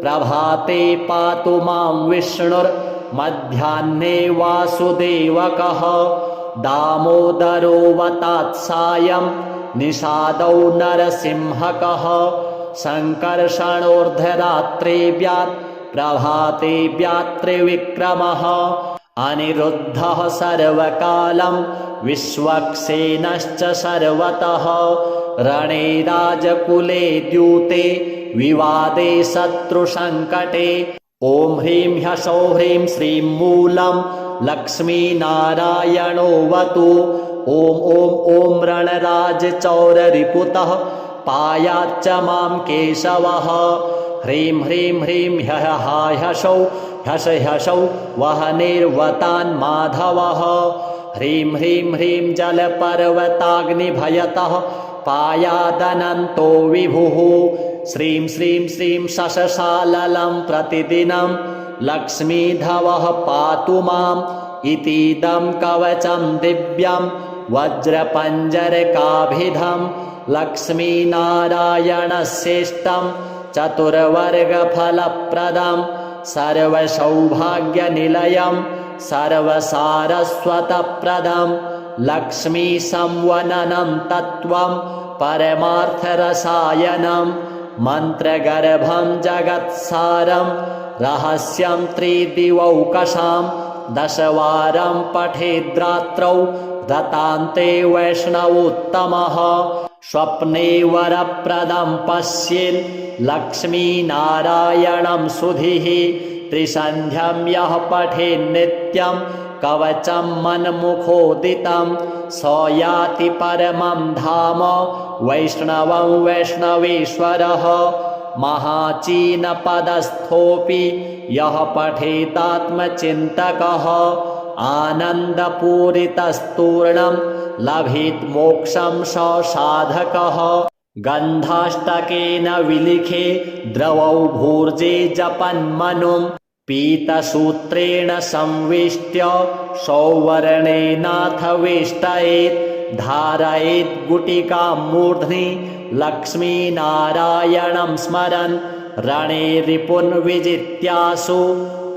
प्रभाते पातु मां विष्णुर्मध्याह्ने वासुदेवकः दामोदरोऽवतात्सायं निषादौ नरसिंहकः सङ्कर्षणोर्धरात्रे व्यात् प्रभाते व्यात्रिविक्रमः अनिरुद्धः सर्वकालं विश्वक्सेनश्च सर्वतः रणे राजकुले द्यूते विवादे शत्रुसङ्कटे ॐ ह्रीं ह्सौः ह्रीं श्रीं मूलं लक्ष्मीनारायणोऽवतु ॐ ॐ ॐ रणराजचौररिपुतः पायाच्च मां केशवः ह्रीं ह्रीं ह्रीं ह्सौ ह्सौ वहनिर्वतान् माधवः ह्रीं ह्रीं ह्रीं जलपर्वताग्निभयतः पायादनन्तो विभुः श्रीं श्रीं श्रीं शशशाललं प्रतिदिनं लक्ष्मीधवः पातु माम् इतीदं कवचं दिव्यं वज्रपञ्जरकाभिधं लक्ष्मीनारायणश्रेष्ठं चतुर्वर्गफलप्रदं सर्वसौभाग्यनिलयं सर्वसारस्वतप्रदं लक्ष्मीसंवननं तत्त्वं परमार्थरसायनं मन्त्रगर्भं जगत्सारं रहस्यं त्रिदिवौकशां दशवारं पठेद्रात्रौ दतान्ते वैष्णवोत्तमः स्वप्ने वरप्रदं पश्येन् लक्ष्मीनारायणं सुधीः त्रिसन्ध्यं यः पठेन्नित्यं कवचं मन्मुखोदितं स याति परमं धाम वैष्णवं वैष्णवेश्वरः महाचीनपदस्थोऽपि यः पठेतात्मचिन्तकः आनन्दपूरितस्तूर्णं लभेत् मोक्षं स साधकः गन्धाष्टकेन विलिखे द्रवौ भूर्जे जपन्मनुं पीतसूत्रेण संवेष्ट्य सौवर्णेनाथ वेष्टयेत् धारयेत् गुटिकां मूर्ध्नि लक्ष्मीनारायणं स्मरन् रणे रिपुन् विजित्यासु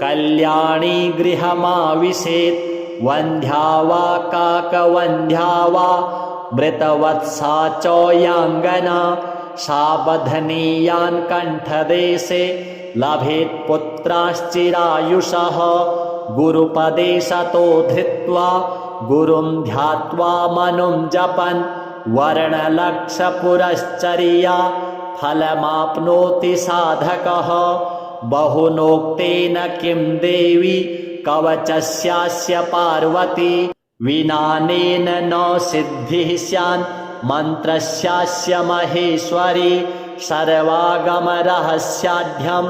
कल्याणी गृहमाविशेत् वन्ध्या वा काकवन्ध्या वा मृतवत्सा च याङ्गना सावधनीयान् कण्ठदेशे लभेत् पुत्राश्चिरायुषः गुरुपदे सतो धृत्वा गुरुं ध्यात्वा मनुं जपन् वर्णलक्षपुरश्चर्या फलमाप्नोति साधकः बहुनोक्तेन किं देवी कवचस्यास्य पार्वती विनानेन न सिद्धिः स्यान् मन्त्रस्यास्य महेश्वरी सर्वागमरहस्याढ्यं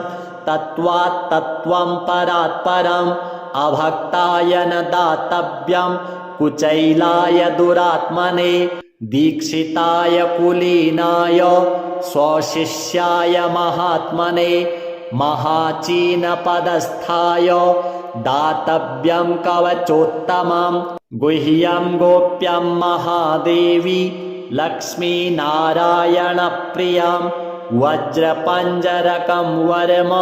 तत्त्वात् तत्त्वं परात् परम् अभक्ताय न दातव्यं कुचैलाय दुरात्मने दीक्षिताय कुलीनाय स्वशिष्याय महात्मने महाचीनपदस्थाय दातव्यं कवचोत्तमं गुह्यं गोप्यं महादेवी लक्ष्मीनारायणप्रियं वज्रपञ्जरकं वर्म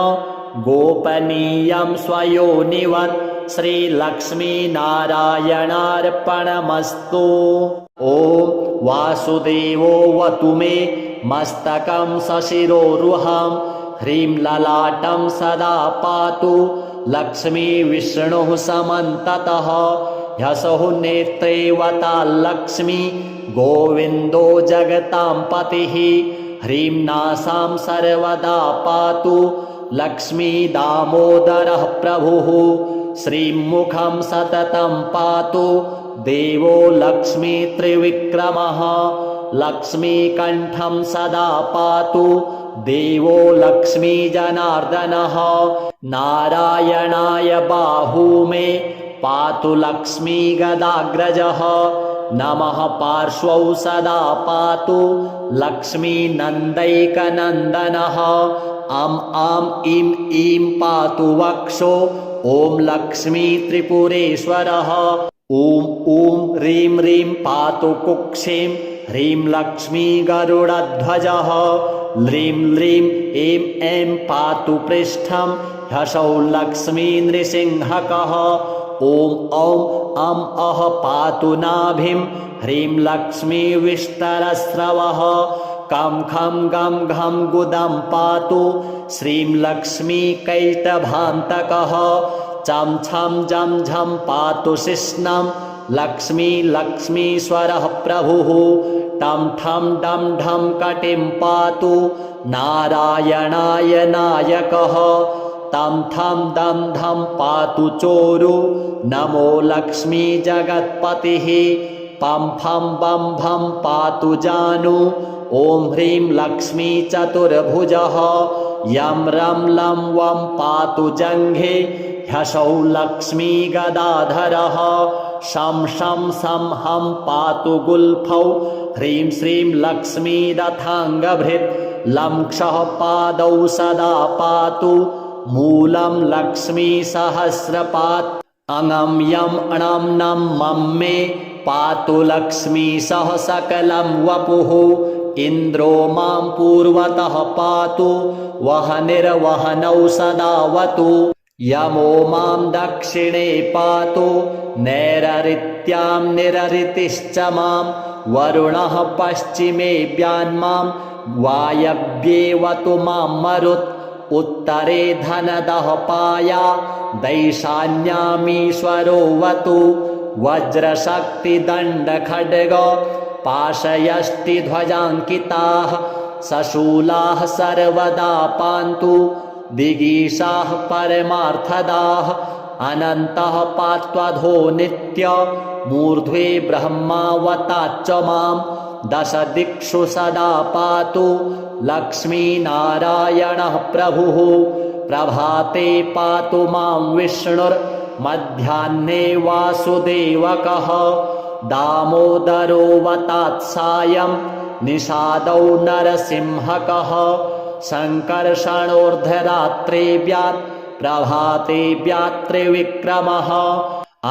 गोपनीयं स्वयोनिवत् श्रीलक्ष्मीनारायणार्पणमस्तु ॐ वासुदेवोऽवतु मे मस्तकं सशिरोरुहं ह्रीं ललाटं सदा पातु लक्ष्मी विष्णुः समन्ततः ह्यसौ नेत्रैवताल्लक्ष्मी गोविन्दो जगतां पतिः ह्रीं नासां सर्वदा पातु लक्ष्मी दामोदरः प्रभुः श्रीं मुखं सततं पातु देवो लक्ष्मी त्रिविक्रमः लक्ष्मीकण्ठं सदा पातु देवो लक्ष्मी जनार्दनः नारायणाय बाहू मे पातु लक्ष्मी गदाग्रजः नमः पार्श्वौ सदा पातु लक्ष्मी नन्दैकनन्दनः अं आं इं ईं पातु वक्षो ॐ लक्ष्मी त्रिपुरेश्वरः ॐ ॐ ह्रीं ह्रीं पातु कुक्षिं ह्रीं लक्ष्मी गरुडध्वजः ह्रीं ह्रीं ऐं ऐं पातु पृष्ठं ह्सौः लक्ष्मी नृसिंहकः ॐ औं अं अः पातु नाभिं ह्रीं लक्ष्मी विष्टरस्रवः कं खं गं घं गुदं पातु श्रीं लक्ष्मी कैटभान्तकः चं छं जं झं पातु शिश्नं लक्ष्मी लक्ष्मीश्वरः प्रभुः टं ठं डं ढं कटिं पातु नारायणाय नायकः तं थं दं धं पातु चोरु नमो लक्ष्मी जगत्पतिः पं फं बं भं पातु जानु ॐ ह्रीं लक्ष्मी चतुर्भुजः यं रं लं वं पातु जङ्घे ह्सौः लक्ष्मी गदाधरः शं शं सं हं पातु गुल्फौ ह्रीं श्रीं लक्ष्मी रथाङ्गभृत् लं क्षः पादौ सदा पातु मूलं लक्ष्मी सहस्रपात् अङं यं अणं नं मं मे पातु लक्ष्मी सह सकलं वपुः इन्द्रो मां पूर्वतः पातु वहनिर्वहनौ सदावतु यमो मां दक्षिणे पातु नैररित्यां निररितिश्च मां वरुणः पश्चिमेऽभ्यान्मां वायव्येवतु मां मरुत् उत्तरे धनदः पाया दैशान्यामीश्वरोऽवतु वज्रशक्तिदण्डखड्ग पाशयष्टिध्वजाङ्किताः सशूलाः सर्वदा पान्तु दिगीषाः परमार्थदाः अनन्तः पात्वधो नित्य मूर्ध्वे ब्रह्मावताच्च मां दशदिक्षु सदा पातु लक्ष्मीनारायणः प्रभुः प्रभाते पातु मां विष्णुर्मध्याह्ने वासुदेवकः दामोदरोऽवतात् सायं निषादौ नरसिंहकः सङ्कर्षणोर्धरात्रेऽव्यात् प्रभातेऽव्यात् त्रिविक्रमः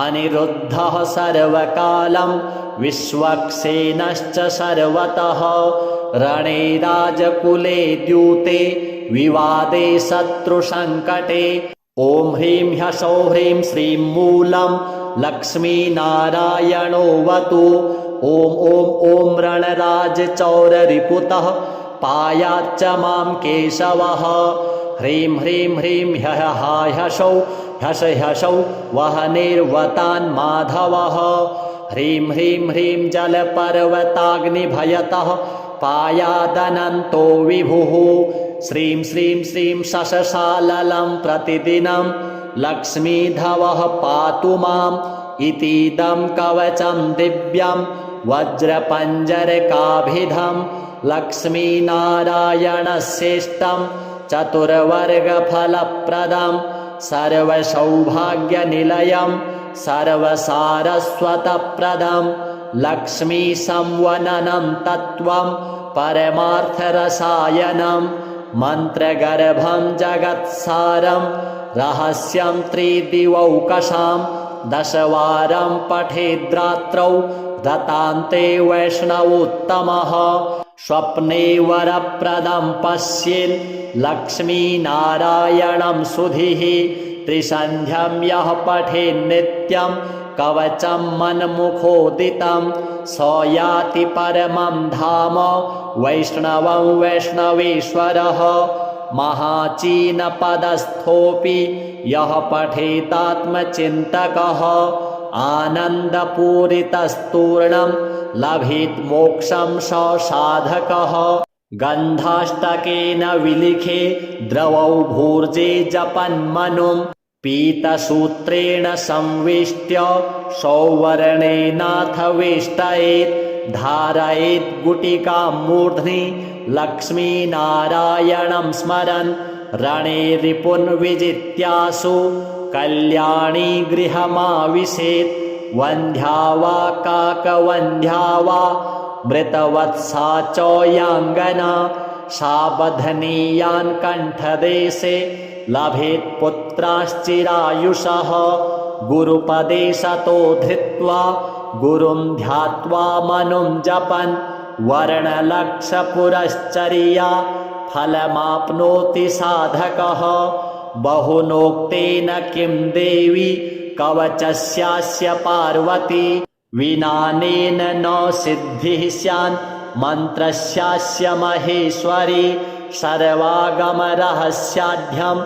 अनिरुद्धः सर्वकालं विश्वक्सेनश्च सर्वतः रणे राजकुले द्यूते विवादे शत्रुसङ्कटे ॐ ह्रीं ह्सौः ह्रीं श्रीं मूलं लक्ष्मीनारायणोऽवतु ॐ ॐ ॐ रणराजचौररिपुतः पायाच्च मां केशवः ह्रीं ह्रीं ह्रीं ह्सौः ह्सौ वहनिर्वतान् माधवः ह्रीं ह्रीं ह्रीं जलपर्वताग्निभयतः पायादनन्तो विभुः श्रीं श्रीं श्रीं शशशाललं प्रतिदिनं लक्ष्मीधवः पातु माम् इतीदं कवचं दिव्यं वज्रपञ्जरकाभिधं लक्ष्मीनारायणस्येष्टं चतुर्वर्गफलप्रदं सर्वसौभाग्यनिलयं सर्वसारस्वतप्रदं लक्ष्मीसंवननं तत्त्वं परमार्थरसायनं मन्त्रगर्भं जगत्सारं रहस्यं त्रिदिवौकशां दशवारं पठेद्रात्रौ दतान्ते वैष्णवोत्तमः स्वप्ने वरप्रदं पश्येन् लक्ष्मीनारायणं सुधीः त्रिसन्ध्यं यः पठेन्नित्यं कवचं मन्मुखोदितं स याति परमं धाम वैष्णवं वैष्णवेश्वरः महाचीनपदस्थोऽपि यः पठेतात्मचिन्तकः आनन्दपूरितस्तूर्णं लभेत् मोक्षं स साधकः गन्धाष्टकेन विलिखे द्रवौ भूर्जे जपन्मनुं पीतसूत्रेण संवेष्ट्य सौवर्णेनाथ वेष्टयेत् धारयेत् गुटिकां मूर्ध्नि लक्ष्मीनारायणं स्मरन् रणे रिपुन् विजित्यासु कल्याणी गृहमाविशेत् वन्ध्या वा काकवन्ध्या वा मृतवत्सा च याङ्गना सावधनीयान् कण्ठदेशे लभेत् पुत्राश्चिरायुषः गुरुपदेशतो धृत्वा गुरुं ध्यात्वा मनुं जपन् वर्णलक्षपुरश्चर्या फलमाप्नोति साधकः बहुनोक्तेन किं देवी कवचस्यास्य पार्वती विनानेन न सिद्धिः स्यान् मन्त्रस्यास्य महेश्वरी सर्वागमरहस्याढ्यं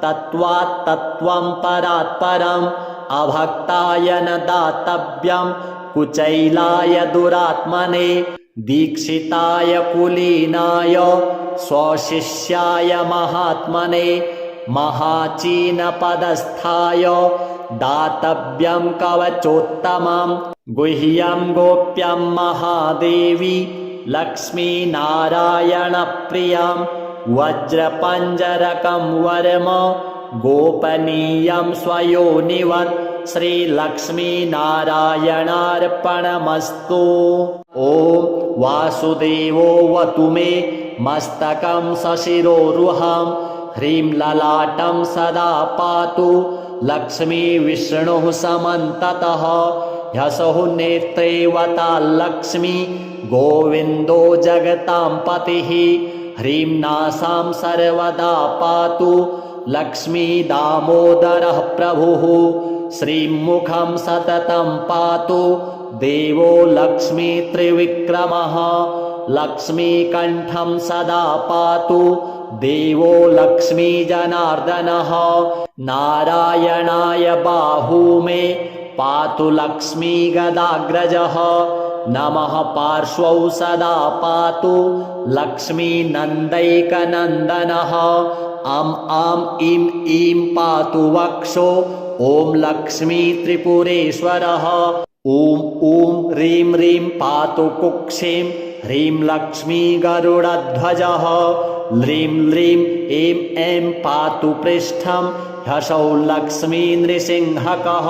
तत्त्वात् तत्त्वं परात् परम् अभक्ताय न दातव्यं कुचैलाय दुरात्मने दीक्षिताय कुलीनाय स्वशिष्याय महात्मने महाचीनपदस्थाय दातव्यं कवचोत्तमं गुह्यं गोप्यं महादेवी लक्ष्मीनारायणप्रियं वज्रपञ्जरकं वर्म गोपनीयं स्वयोनिवत् श्रीलक्ष्मीनारायणार्पणमस्तु। ॐ वासुदेवो वतु मे मस्तकं सशिरोरुहं ह्रीं ललाटं सदा पातु लक्ष्मीविष्णुः समन्ततः ह्यसौ नेत्रे वताल्लक्ष्मी गोविन्दो जगतां पतिः ह्रीं नासां सर्वदा पातु लक्ष्मी दामोदरः प्रभुः श्रीमुखं सततं पातु देवो लक्ष्मी त्रिविक्रमः लक्ष्मीकण्ठं सदा पातु देवो लक्ष्मी जनार्दनः नारायणाय बाहू मे पातु लक्ष्मी गदाग्रजः नमः पार्श्वौ सदा पातु लक्ष्मी नन्दैकनन्दनः अं आं इं ईं पातु वक्षो ॐ लक्ष्मी त्रिपुरेश्वरः ॐ ॐ ह्रीं ह्रीं पातु कुक्षिं ह्रीं लक्ष्मी गरुडध्वजः ह्रीं ह्रीं ऐं ऐं पातु पृष्ठं ह्सौ लक्ष्मी नृसिंहकः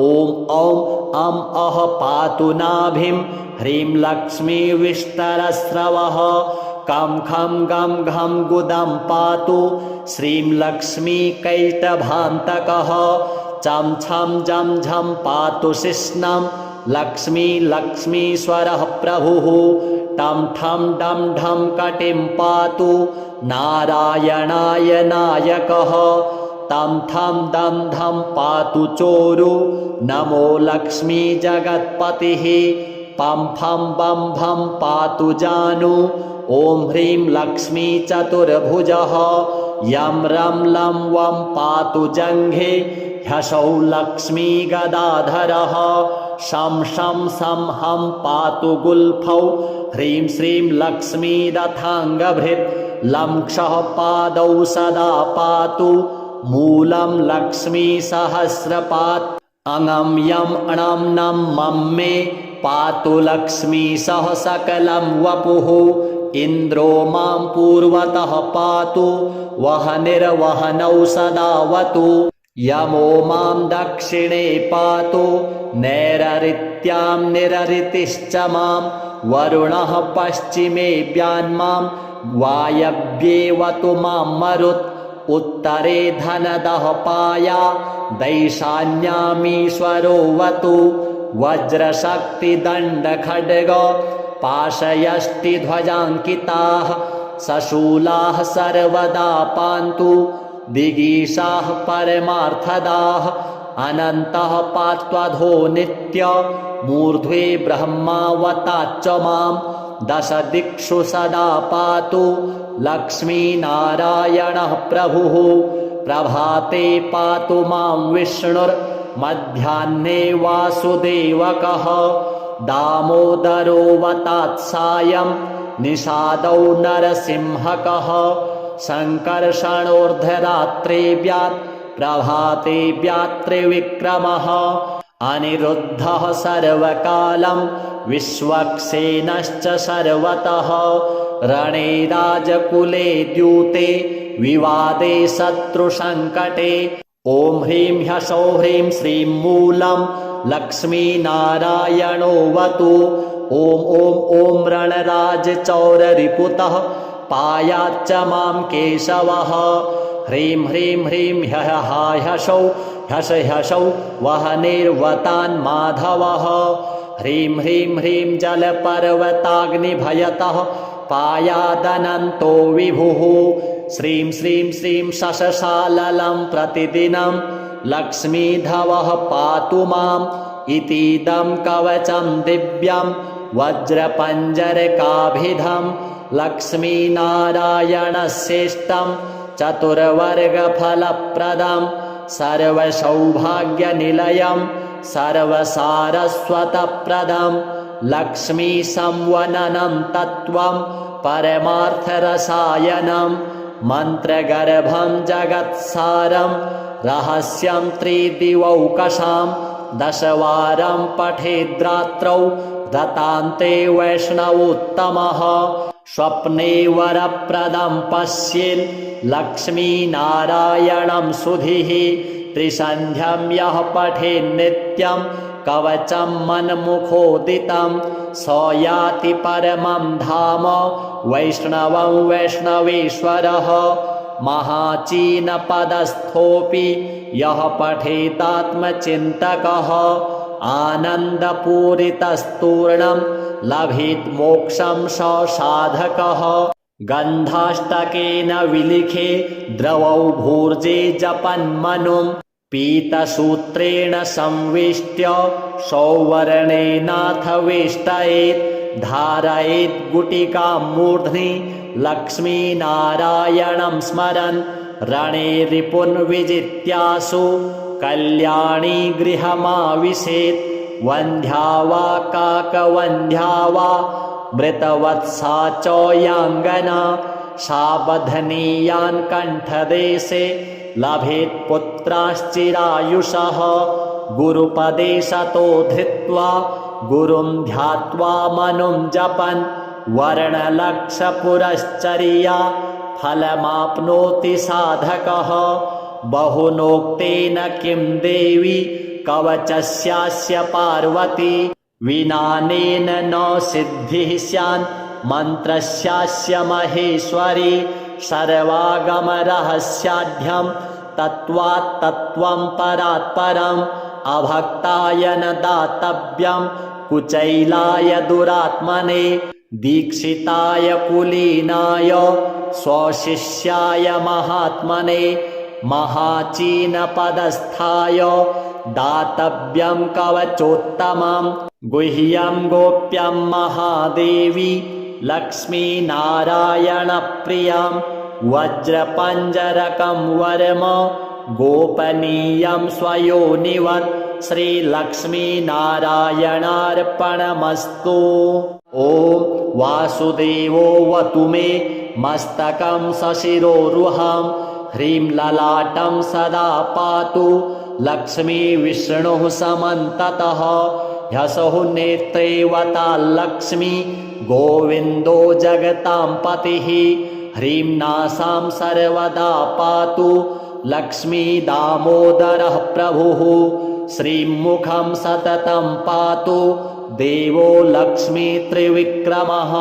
ॐ औं अं अः पातु नाभिं ह्रीं लक्ष्मी विष्टरस्रवः कं खं गं घं गुदं पातु श्रीं लक्ष्मी कैटभान्तकः चं छं जं झं पातु शिश्नं लक्ष्मी लक्ष्मीश्वरः प्रभुः टं ठं डं ढं कटिं पातु नारायणाय नायकः तं थं दं धं पातु चोरु नमो लक्ष्मी जगत्पतिः पं फं बं भं पातु जानु ॐ ह्रीं लक्ष्मी चतुर्भुजः यं रं लं वं पातु जङ्घे ह्सौ लक्ष्मी गदाधरः शं शं सं हं पातु गुल्फौ ह्रीं श्रीं लक्ष्मी रथाङ्गभृत् लं क्षः पादौ सदा पातु मूलं लक्ष्मी सहस्रपात् अङं यं अणं नं मं मे पातु लक्ष्मी सह सकलं वपुः इन्द्रो मां पूर्वतः पातु वहनिर्वहनौ सदावतु यमो मां दक्षिणे पातु नैररित्यां निररितिश्च मां वरुणः पश्चिमेऽप्यान्मां वायव्येवतु मां मरुत् उत्तरे धनदः पाया दैशान्यामीश्वरो वतु वज्रशक्तिदण्डखड्ग पाशयष्टिध्वजाङ्किताः सशूलाः सर्वदा पान्तु दिगीशाः परमार्थदाः अनन्तः पात्वधो नित्य मूर्ध्वे ब्रह्मावताच्च मां दश दिक्षु सदा पातु लक्ष्मीनारायणः प्रभुः प्रभाते पातु मां विष्णुर् मध्याह्ने वासुदेवकः दामोदरो वतात्सायं निषादौ नरसिंहकः सङ्कर्षणोर्धरात्रेऽव्यात् प्रभातेऽव्यात् त्रिविक्रमः अनिरुद्धः सर्वकालं विश्वक्सेनश्च सर्वतः रणे राजकुले द्यूते विवादे शत्रुसङ्कटे ॐ ह्रीं ह्सौः ह्रीं श्रीं मूलं लक्ष्मीनारायणोऽवतु ॐ ॐ ॐ रणराजचौररिपुतः पायाच्च मां केशवः ह्रीं ह्रीं ह्रीं ह्यः ह्सौः ह्यश ह्सौः वह्निर्वतान् माधवः ह्रीं ह्रीं ह्रीं जलपर्वताग्निभयतः पायादनन्तो विभुः श्रीं श्रीं श्रीं शशशाललं प्रतिदिनं लक्ष्मीधवः पातु माम् इतीदं कवचं दिव्यं वज्रपञ्जरकाभिधं लक्ष्मीनारायणश्रेष्ठं चतुर्वर्गफलप्रदं सर्वसौभाग्यनिलयं सर्वसारस्वतप्रदं लक्ष्मीसंवननं तत्त्वं परमार्थरसायनं मन्त्रगर्भं जगत्सारं रहस्यं त्रिदिवौकशां दशवारं पठेद्रात्रौ दतान्ते वैष्णवोत्तमः स्वप्ने वरप्रदं पश्येन् लक्ष्मीनारायणं सुधीः त्रिसन्ध्यं यः पठेन्नित्यं कवचं मन्मुखोदितं स याति परमं धाम वैष्णवं वैष्णवेश्वरः महाचीनपदस्थोऽपि यः पठेतात्मचिन्तकः आनन्दपूरितस्तूर्णं लभेत् मोक्षं स साधकः गन्धाष्टकेन विलिखे द्रवौ भूर्जे जपन्मनुं पीतसूत्रेण संवेष्ट्य सौवर्णेनाथ वेष्टयेत् धारयेत् गुटिकां मूर्ध्नि लक्ष्मीनारायणं स्मरन् रणे रिपुन् विजित्यासु कल्याणी गृहमाविशेत् वन्ध्या वा काकवन्ध्या वा मृतवत्सा च याङ्गना सावधनीयान् कण्ठदेशे लभेत् पुत्राश्चिरायुषः गुरुपदे सतो धृत्वा गुरुं ध्यात्वा मनुं जपन् वर्णलक्षपुरश्चर्या फलमाप्नोति साधकः बहुनोक्तेन किं देवी कवचस्यास्य पार्वती विनानेन न सिद्धिः स्यान् मन्त्रस्यास्य महेश्वरी सर्वागमरहस्याढ्यं तत्त्वात् तत्त्वं परात् परम् अभक्ताय न दातव्यं कुचैलाय दुरात्मने दीक्षिताय कुलीनाय स्वशिष्याय महात्मने महाचीनपदस्थाय दातव्यं कवचोत्तमं गुह्यं गोप्यं महादेवी लक्ष्मीनारायणप्रियं वज्रपञ्जरकं वरम गोपनीयं स्वयोनिवत् श्रीलक्ष्मीनारायणार्पणमस्तु ॐ वासुदेवोऽवतु मे मस्तकं सशिरोरुहं ह्रीं ललाटं सदा पातु लक्ष्मीविष्णुः समन्ततः ह्सौः नेत्रे वताल्लक्ष्मी गोविन्दो जगतां पतिः ह्रीं नासां सर्वदा पातु लक्ष्मीदामोदरः प्रभुः श्रीं मुखं सततं पातु देवो लक्ष्मीत्रिविक्रमः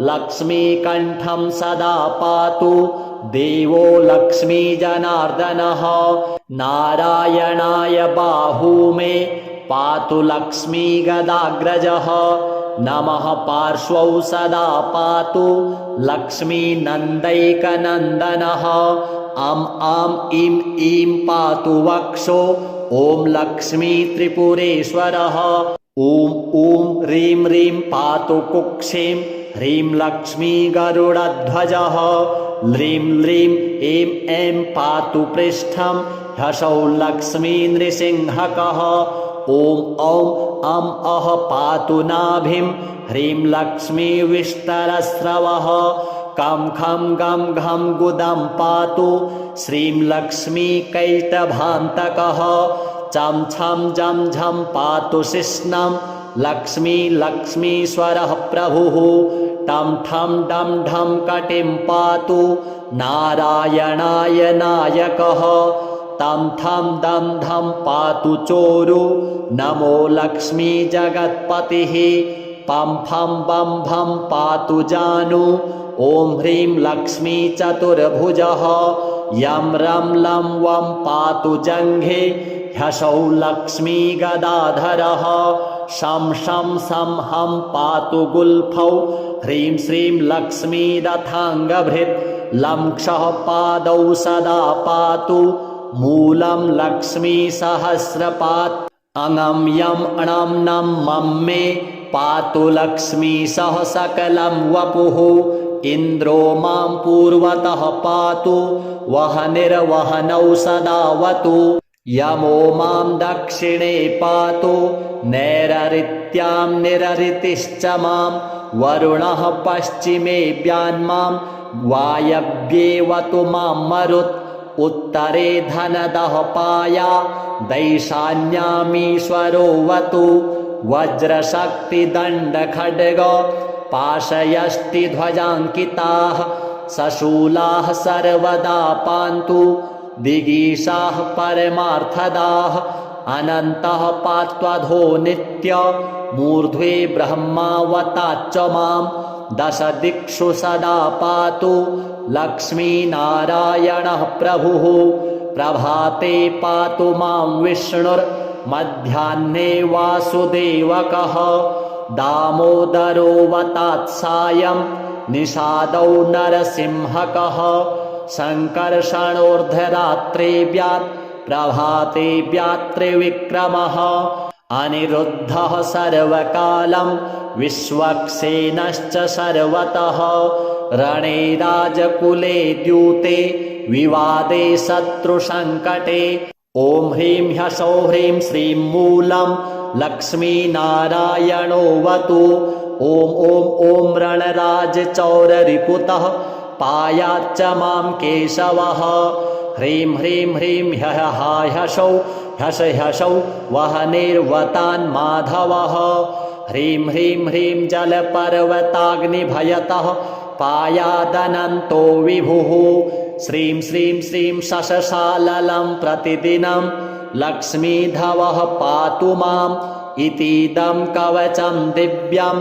लक्ष्मीकण्ठं सदा पातु देवो लक्ष्मीजनार्दनः नारायणाय बाहू मे पातु लक्ष्मीगदाग्रजः नमः पार्श्वौ सदा पातु लक्ष्मीनन्दैकनन्दनः अं आं इं ईं पातु वक्षो ॐ लक्ष्मीत्रिपुरेश्वरः ॐ ॐ ह्रीं ह्रीं पातु कुक्षिं ह्रीं लक्ष्मीगरुडध्वजः ल्रीं ल्रीं ऐं ऐं पातु पृष्ठं ह्सौः लक्ष्मी नृसिंहकः ॐ औं अं अः पातु नाभिं ह्रीं लक्ष्मी विष्टरस्रवः कं खं गं घं गुदं पातु श्रीं लक्ष्मी कैटभान्तकः चं छं जं झं पातु शिश्नं लक्ष्मी लक्ष्मीश्वरः प्रभुः टं ठं डं ढं कटिं पातु नारायणाय नायकः तं थं दं धं पातु चोरु नमो लक्ष्मी जगत्पतिः पं फं बं भं पातु जानु ॐ ह्रीं लक्ष्मी चतुर्भुजः यं रं लं वं पातु जङ्घे ह्सौः लक्ष्मी गदाधरः शं शं सं हं पातु गुल्फौ ह्रीं श्रीं लक्ष्मी रथाङ्गभृत् लं क्षः पादौ सदा पातु मूलं लक्ष्मी सहस्रपात् अङं यं अणं नं मं मे पातु लक्ष्मी सह सकलं वपुः इन्द्रो मां पूर्वतः पातु वहनिर्वहनौ सदावतु यमो मां दक्षिणे पातु नैररित्यां निररितिश्च मां वरुणः पश्चिमेऽव्यान्मां वायव्येवतु मां मरुत् उत्तरे धनदः पाया दैशान्यामीश्वरोऽवतु वज्रशक्तिदण्डखड्ग पाशयष्टिध्वजाङ्किताः सशूलाः सर्वदा पान्तु दिगीशाः परमार्थदाः अनन्तः पात्वधो नित्य मूर्ध्वे ब्रह्मावताच्च मां दशदिक्षु सदा पातु लक्ष्मीनारायणः प्रभुः प्रभाते पातु मां विष्णुर्मध्याह्ने वासुदेवकः दामोदरोऽवतात् सायं निषादौ नरसिंहकः सङ्कर्षणोर्धरात्रेऽव्यात् प्रभातेऽव्यात् त्रिविक्रमः अनिरुद्धः सर्वकालं विश्वक्सेनश्च सर्वतः रणे राजकुले द्यूते विवादे शत्रुसङ्कटे ॐ ह्रीं ह्सौः ह्रीं श्रीं मूलं लक्ष्मीनारायणोऽवतु ॐ ॐ ॐ रणराजचौररिपुतः पायाच्च मां केशवः ह्रीं ह्रीं ह्रीं ह्यः ह्सौः ह्यश ह्सौः वहनिर्वतान् माधवः ह्रीं ह्रीं ह्रीं जलपर्वताग्निभयतः पायादनन्तो विभुः श्रीं श्रीं श्रीं शशशाललं प्रतिदिनं लक्ष्मीधवः पातु माम् इतीदं कवचं दिव्यं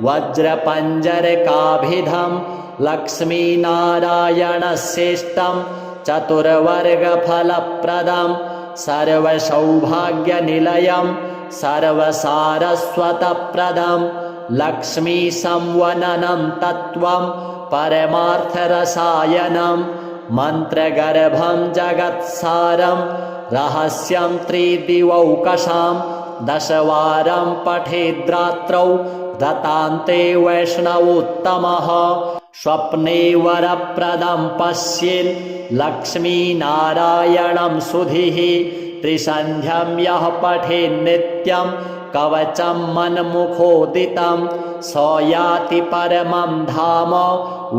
वज्रपञ्जरकाभिधं लक्ष्मीनारायणश्रेष्ठं चतुर्वर्गफलप्रदं सर्वसौभाग्यनिलयं सर्वसारस्वतप्रदं लक्ष्मीसंवननं तत्त्वं परमार्थरसायनं मन्त्रगर्भं जगत्सारं रहस्यं त्रिदिवौकशां दशवारं पठेद्रात्रौ दतान्ते वैष्णवोत्तमः स्वप्ने वरप्रदं पश्येन् लक्ष्मीनारायणं सुधीः त्रिसन्ध्यं यः पठेन्नित्यं कवचं मन्मुखोदितं स याति परमं धाम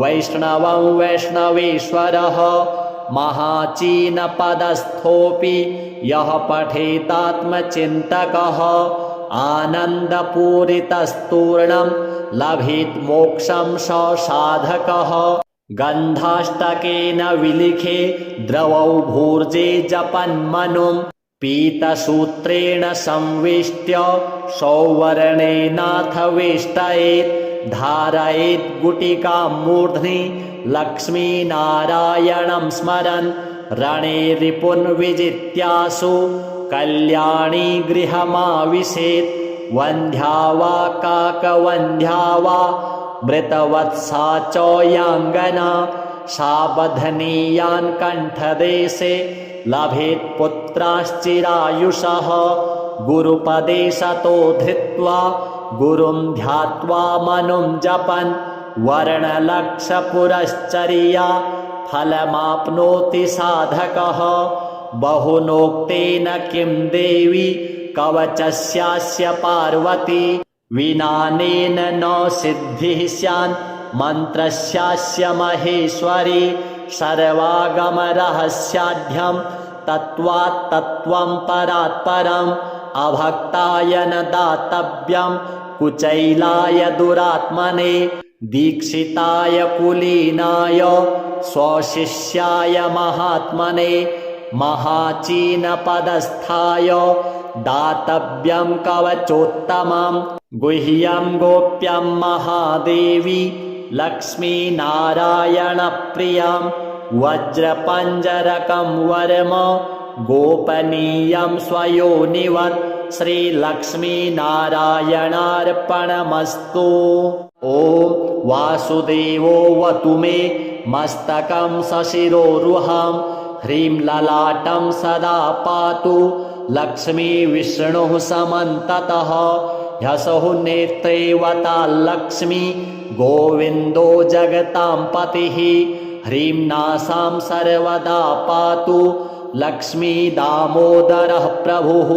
वैष्णवं वैष्णवेश्वरः महाचीनपदस्थोऽपि यः पठेतात्मचिन्तकः आनन्दपूरितस्तूर्णं लभेत् मोक्षं स साधकः गन्धाष्टकेन विलिखे द्रवौ भूर्जे जपन्मनुं पीतसूत्रेण संवेष्ट्य सौवर्णेनाथ वेष्टयेत् धारयेत् गुटिकां मूर्ध्नि लक्ष्मीनारायणं स्मरन् रणे रिपुन् विजित्यासु कल्याणी गृहमाविशेत् वन्ध्या वा काकवन्ध्या वा मृतवत्सा च याङ्गना साबधनीयान् कण्ठदेशे लभेत् पुत्राश्चिरायुषः गुरुपदे सतो धृत्वा गुरुं ध्यात्वा मनुं जपन् वर्णलक्षपुरश्चर्या फलमाप्नोति साधकः। बहुनोक्तेन किं देवी कवचस्यास्य पार्वती। विनानेन न सिद्धिः स्यान् मन्त्रस्यास्य महेश्वरी। सर्वागमरहस्याढ्यं तत्त्वात् तत्त्वं परात् परम्। अभक्ताय न दातव्यं कुचैलाय दुरात्मने। दीक्षिताय कुलीनाय स्वशिष्याय महात्मने। महाचीनपदस्थाय दातव्यं कवचोत्तमं। गुह्यं गोप्यं महादेवी लक्ष्मीनारायणप्रियं। वज्रपञ्जरकं वर्म गोपनीयं स्वयोनिवत्। श्रीलक्ष्मीनारायणार्पणमस्तु। ॐ वासुदेवोऽवतु मे मस्तकं सशिरोरुहं। ह्रीं ललाटं सदा पातु लक्ष्मीविष्णुः समन्ततः। ह्यसौ नेत्रेवताल्लक्ष्मी गोविन्दो जगतां पतिः। ह्रीं नासां सर्वदा पातु लक्ष्मी दामोदरः प्रभुः।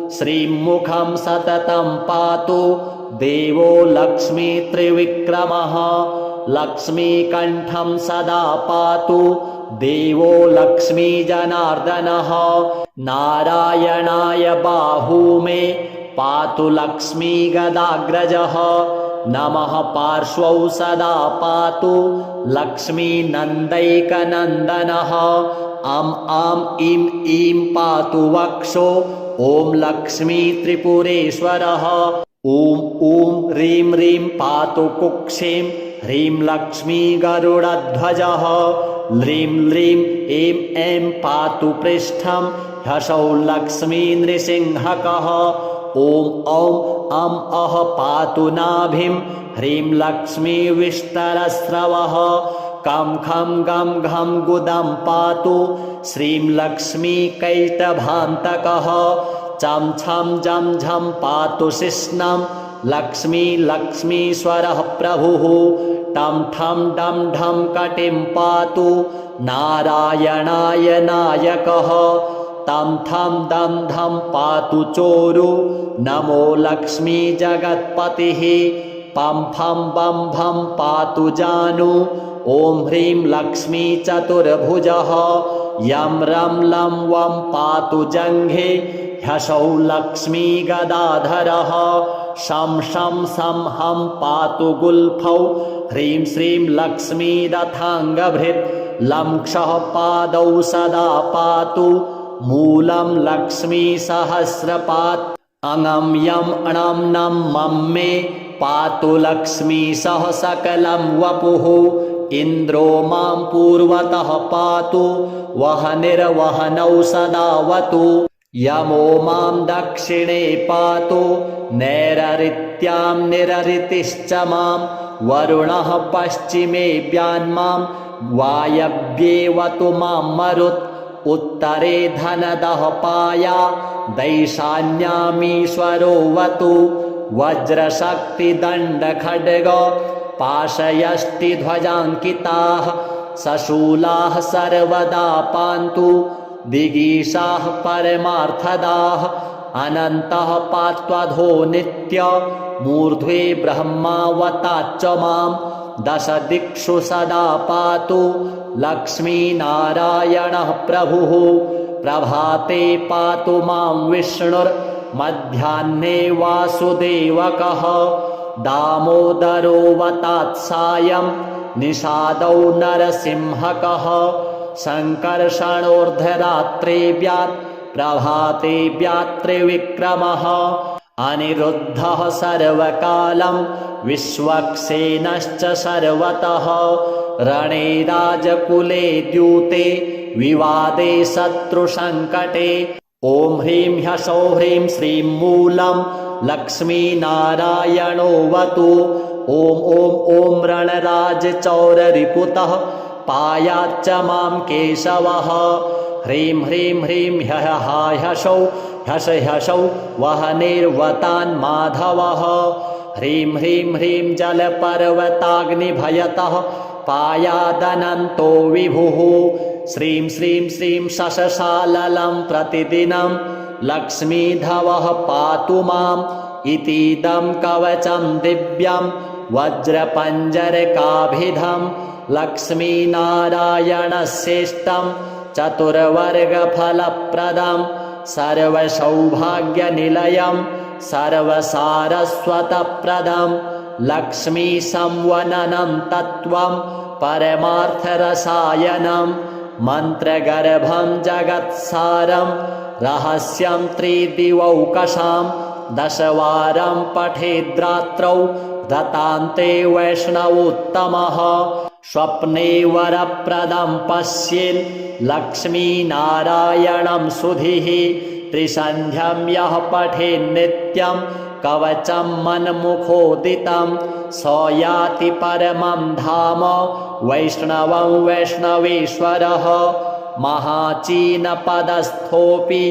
श्रीमुखं सततं पातु देवो लक्ष्मी त्रिविक्रमः। लक्ष्मीकण्ठं सदा पातु देवो लक्ष्मी जनार्दनः। नारायणाय बाहू मे पातु लक्ष्मी गदाग्रजः। नमः पार्श्वौ सदा पातु लक्ष्मी नन्दैकनन्दनः। अं आं इं ईं पातु वक्षो ॐ लक्ष्मी त्रिपुरेश्वरः। ॐ ॐ ह्रीं ह्रीं पातु कुक्षिं ह्रीं लक्ष्मी गरुडध्वजः। ह्रीं ह्रीं ऐं ऐं पातु पृष्ठं ह्सौ लक्ष्मी नृसिंहकः। ॐ औं अं अः पातु नाभिं ह्रीं लक्ष्मी विष्टरस्रवः। कं खं गं घं गुदं पातु श्रीं लक्ष्मी कैटभान्तकः। चं छं जं झं पातु शिश्नं लक्ष्मी लक्ष्मीश्वरः प्रभुः। टं ठं डं ढं कटिं पातु नारायणाय नायकः। तं थं दं धं पातु चोरु नमो लक्ष्मी जगत्पतिः। पं फं बं भं पातु जानु ॐ ह्रीं लक्ष्मी चतुर्भुजः। यं रं लं वं पातु जङ्घे ह्सौ लक्ष्मी गदाधरः। शं शं सं हं पातु गुल्फौ ह्रीं श्रीं लक्ष्मी रथाङ्गभृत्। लं क्षः पादौ सदा पातु मूलं लक्ष्मी सहस्रपात्। अङं यं अणं नं मं मे पातु लक्ष्मी सह सकलं वपुः। इन्द्रो मां पूर्वतः पातु वहनिर्वहनौ सदावतु। यमो मां दक्षिणे पातु नैररित्यां निररितिश्च मां। वरुणः पश्चिमे व्यान्मां वायव्येवतु मां मरुत्। उत्तरे धनदः पाया दैशान्यामीश्वरोऽवतु। वज्रशक्तिदण्डखड्ग पाशयष्टिध्वजाङ्किताः सशूलाः सर्वदा पान्तु दिगीषाः परमार्थदाः। अनन्तः पात्वधो नित्य मूर्ध्वे ब्रह्मावताच्च मां। दश दिक्षु सदा पातु लक्ष्मीनारायणः प्रभुः। प्रभाते पातु मां विष्णुर्मध्याह्ने वासुदेवकः। दामोदरोऽवतात् सायं निषादौ नरसिंहकः। सङ्कर्षणोर्धरात्रे व्यात् प्रभाते व्यात् त्रिविक्रमः। अनिरुद्धः सर्वकालं विश्वक्सेनश्च सर्वतः। रणे राजकुले द्यूते विवादे शत्रुसङ्कटे। ॐ ह्रीं ह्सौः ह्रीं श्रीं मूलं लक्ष्मीनारायणोऽवतु। ॐ ॐ ॐ रणराजचौररिपुतः पायाच्च मां केशवः। ह्रीं ह्रीं ह्रीं ह्सौ ह्सौ वहनिर्वतान् माधवः। ह्रीं ह्रीं ह्रीं जलपर्वताग्निभयतः पायादनन्तो विभुः श्रीं श्रीं श्रीं शशशाललं प्रतिदिनं लक्ष्मीधवः पातु माम् इतीदं कवचं दिव्यं वज्रपञ्जरकाभिधं लक्ष्मीनारायणश्रेष्ठं चतुर्वर्गफलप्रदं सर्वसौभाग्यनिलयं सर्वसारस्वतप्रदं लक्ष्मीसंवननं तत्त्वं परमार्थरसायनं मन्त्रगर्भं जगत्सारं रहस्यं त्रिदिवौकशां दशवारं पठेद्रात्रौ दतान्ते वैष्णवोत्तमः स्वप्ने वरप्रदं पश्येन् लक्ष्मीनारायणं सुधीः त्रिसन्ध्यं यः पठेन्नित्यं कवचं मन्मुखोदितं स याति परमं धाम वैष्णवं वैष्णवेश्वरः महाचीनपदस्थोऽपि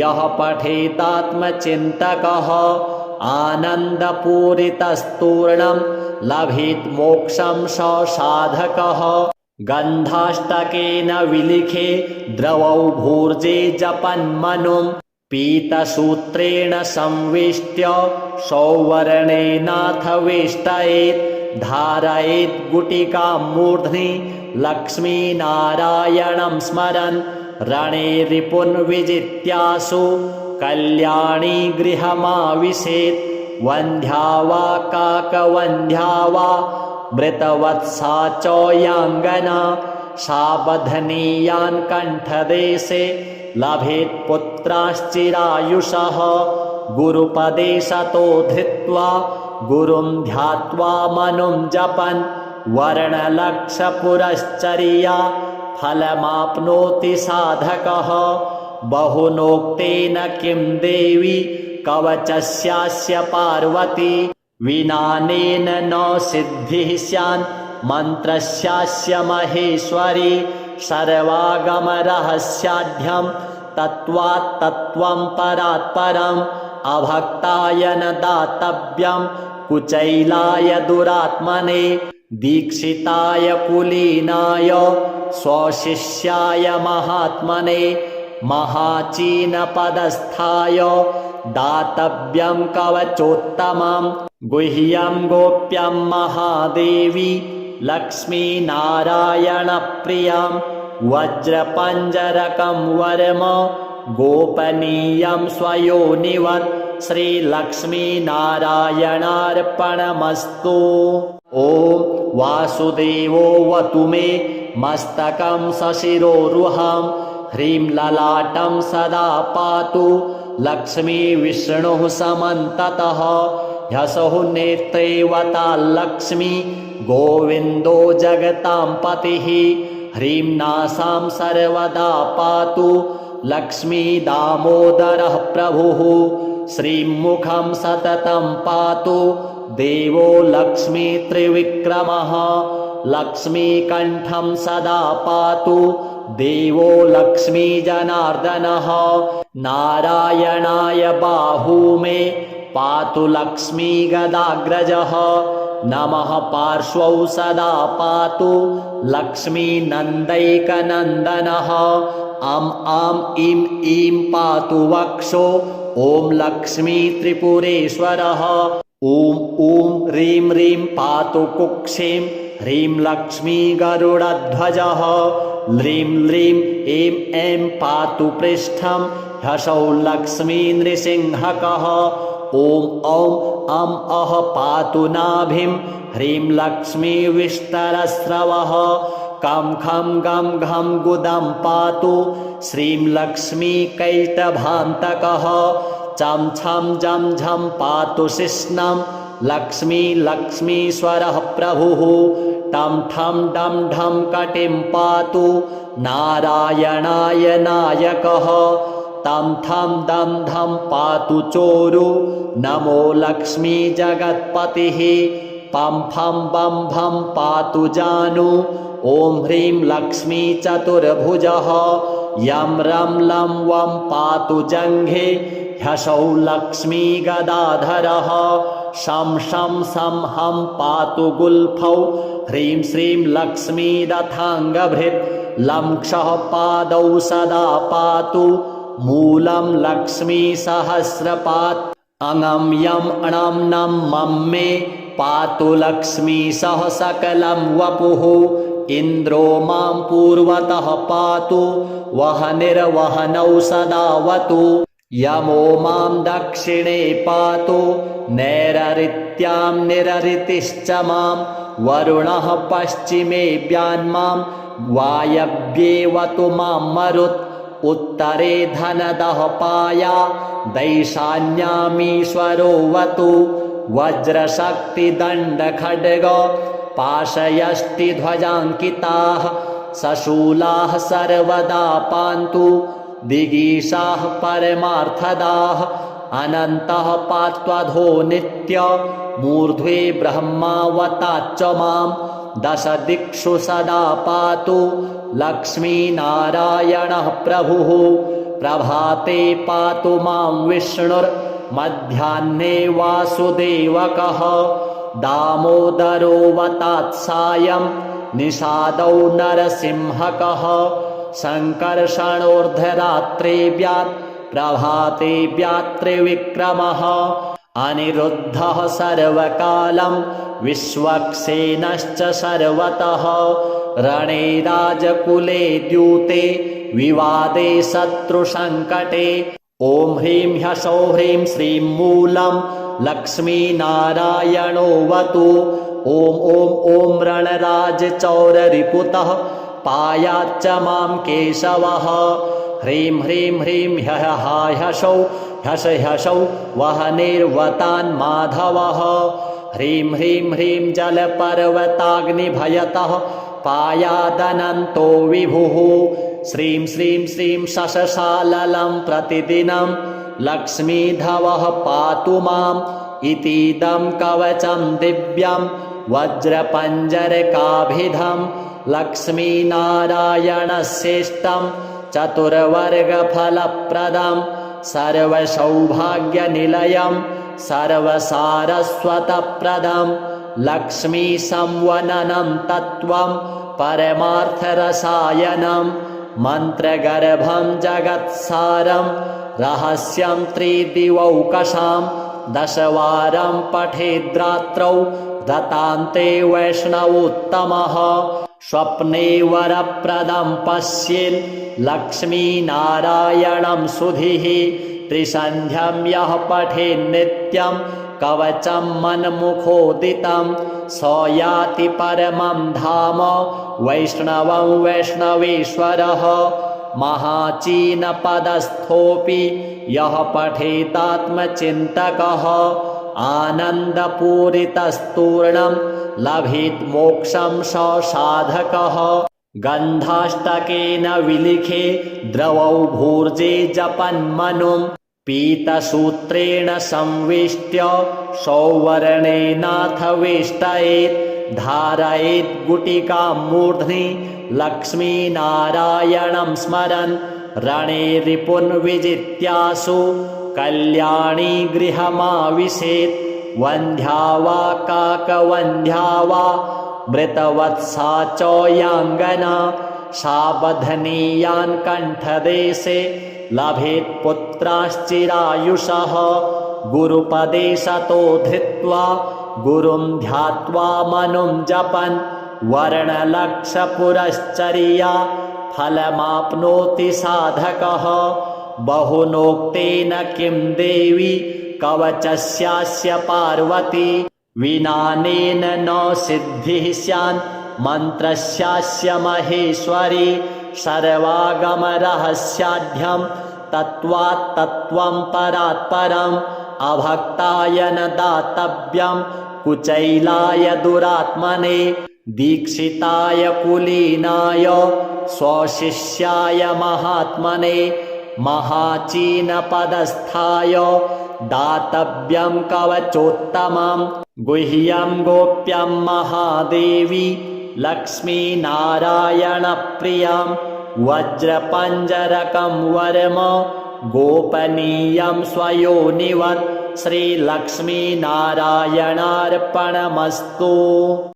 यः पठेदात्मचिन्तकः आनन्दपूरितस्तूर्णं लभेत् मोक्षं स साधकः गन्धाष्टकेन विलिखे द्रवौ भूर्जे जपन्मनुं पीतसूत्रेण संवेष्ट्य सौवर्णेनाथ वेष्टयेत् धारयेत् गुटिकां मूर्ध्नि लक्ष्मीनारायणं स्मरन् रणे रिपुन् विजित्यासु कल्याणी गृहमाविशेत् वन्ध्या वा काकवन्ध्या वा मृतवत्सा च याङ्गना सावधनीयान् कण्ठदेशे लभेत् पुत्राश्चिरायुषः गुरुपदेशतो धृत्वा गुरुं ध्यात्वा मनुं जपन् वर्णलक्षपुरश्चर्या फलमाप्नोति साधकः बहुनोक्तेन किं देवी कवचस्यास्य पार्वती विनानेन न सिद्धिः स्यान् मन्त्रस्यास्य महेश्वरी सर्वागमरहस्याढ्यं तत्त्वात् तत्त्वं परात् परम् अभक्ताय न दातव्यं कुचैलाय दुरात्मने दीक्षिताय कुलीनाय स्वशिष्याय महात्मने महाचीनपदस्थाय दातव्यं कवचोत्तमं गुह्यं गोप्यं महादेवी लक्ष्मीनारायणप्रियं वज्रपञ्जरकं वर्म गोपनीयं स्वयोनिवत् श्रीलक्ष्मीनारायणार्पणमस्तु ॐ वासुदेवोऽवतु मे मस्तकं सशिरोरुहं ह्रीं ललाटं सदा पातु लक्ष्मीविष्णुः समन्ततः ह्यसौ नेत्रे वताल्लक्ष्मी गोविन्दो जगतां पतिः ह्रीं नासां सर्वदा पातु लक्ष्मीदामोदरः प्रभुः श्रीं मुखं सततं पातु देवो लक्ष्मीत्रिविक्रमः लक्ष्मीकण्ठं सदा पातु देवो लक्ष्मीजनार्दनः नारायणाय बाहू मे पातु लक्ष्मीगदाग्रजः नमः पार्श्वौ सदा पातु लक्ष्मीनन्दैकनन्दनः अं आं इं ईं पातु वक्षो ॐ लक्ष्मीत्रिपुरेश्वरः ॐ ॐ ह्रीं ह्रीं पातु कुक्षिं ह्रीं लक्ष्मीगरुडध्वजः ह्रीं ह्रीं ऐं ऐं पातु पृष्ठं ह्सौः लक्ष्मीनृसिंहकः ॐ औं अं अः पातु नाभिं ह्रीं लक्ष्मीविष्टरस्रवः कं खं गं घं गुदं पातु श्रीं लक्ष्मीकैटभान्तकः चं छं जं झं पातु शिश्नं लक्ष्मीश्वरः प्रभुः टं ठं डं ढं कटिं पातु नारायणाय नायकः तं थं दं धं पातु चोरु नमो लक्ष्मी जगत्पतिः पं फं बं भं पातु जानु ॐ ह्रीं लक्ष्मी चतुर्भुजः यं रं लं वं पातु जङ्घे ह्सौः लक्ष्मी गदाधरः शं शं सं हं पातु गुल्फौ ह्रीं श्रीं लक्ष्मीरथाङ्गभृत् लं क्षः पादौ सदा पातु मूलं लक्ष्मीसहस्रपात् अङं यं अणं नं मं मे पातु लक्ष्मीसह सकलं वपुः इन्द्रो मां पूर्वतः पातु वहनिर्वहनौ सदावतु यमो मां दक्षिणे पातु नैररित्यां निररितिश्च मां वरुणः पश्चिमेऽव्यान्मां वायव्येवतु मां मरुत् उत्तरे धनदः पाया दैशान्यामीश्वरोऽवतु वज्रशक्तिदण्डखड्ग पाशयष्टिध्वजाङ्किताः सशूलाः सर्वदा पान्तु दिगीषाः परमार्थदाः अनन्तः पात्वधो नित्य मूर्ध्वे ब्रह्मावताच्च मां दशदिक्षु सदा पातु लक्ष्मीनारायणः प्रभुः प्रभाते पातु मां विष्णुर्मध्याह्ने वासुदेवकः दामोदरोऽवतात् सायं निषादौ नरसिंहकः सङ्कर्षणोर्धरात्रेऽव्यात् प्रभातेऽव्यात् त्रिविक्रमः अनिरुद्धः सर्वकालं विश्वक्सेनश्च सर्वतः रणे राजकुले द्यूते विवादे शत्रुसङ्कटे ॐ ह्रीं ह्सौः ह्रीं श्रीं मूलं लक्ष्मीनारायणोऽवतु ॐ ॐ ॐ रणराजचौररिपुतः पायाच्च मां केशवः ह्रीं ह्रीं ह्रीं ह्सौः ह्सौ वहनिर्वतान् माधवः ह्रीं ह्रीं ह्रीं जलपर्वताग्निभयतः पायादनन्तो विभुः श्रीं श्रीं श्रीं शशशाललं प्रतिदिनं लक्ष्मीधवः पातु माम् इतीदं कवचं दिव्यं वज्रपञ्जरकाभिधं लक्ष्मीनारायणस्येष्टं चतुर्वर्गफलप्रदं सर्वसौभाग्यनिलयं सर्वसारस्वतप्रदं लक्ष्मीसंवननं तत्त्वं परमार्थरसायनं मन्त्रगर्भं जगत्सारं रहस्यं त्रिदिवौकशां दशवारं पठेद्रात्रौ दतान्ते वैष्णवोत्तमः स्वप्ने वरप्रदं पश्येन् लक्ष्मीनारायणं सुधीः त्रिसन्ध्यं यः पठेन्नित्यं कवचं मन्मुखोदितं स याति परमं धाम वैष्णवं वैष्णवेश्वरः महाचीनपदस्थोऽपि यः पठेतात्मचिन्तकः आनन्दपूरितस्तूर्णं लभेत् मोक्षं स साधकः गन्धाष्टकेन विलिखे द्रवौ भूर्जे जपन्मनुं पीतसूत्रेण संवेष्ट्य सौवर्णेनाथ वेष्टयेत् धारयेत् गुटिकां मूर्ध्नि लक्ष्मीनारायणं स्मरन् रणे रिपुन् विजित्यासु कल्याणी गृहमाविशेत् वन्ध्या वा काकवन्ध्या वा मृतवत्सा च याङ्गना सावधनीयान् कण्ठदेशे लभेत् पुत्राश्चिरायुषः गुरुपदे सतो धृत्वा गुरुं ध्यात्वा मनुं जपन् वर्णलक्षपुरश्चर्या फलमाप्नोति साधकः बहुनोक्तेन किं देवी कवचस्यास्य पार्वती विनानेन न सिद्धिः स्यान् मन्त्रस्यास्य महेश्वरी सर्वागमरहस्याढ्यं तत्त्वात् तत्त्वं परात् परम् अभक्ताय न दातव्यं कुचैलाय दुरात्मने दीक्षिताय कुलीनाय स्वशिष्याय महात्मने महाचीनपदस्थाय दातव्यं कवचोत्तमं गुह्यं गोप्यं महादेवी लक्ष्मीनारायणप्रियं वज्रपञ्जरकं वर्म गोपनीयं स्वयोनिवत् श्रीलक्ष्मीनारायणार्पणमस्तु।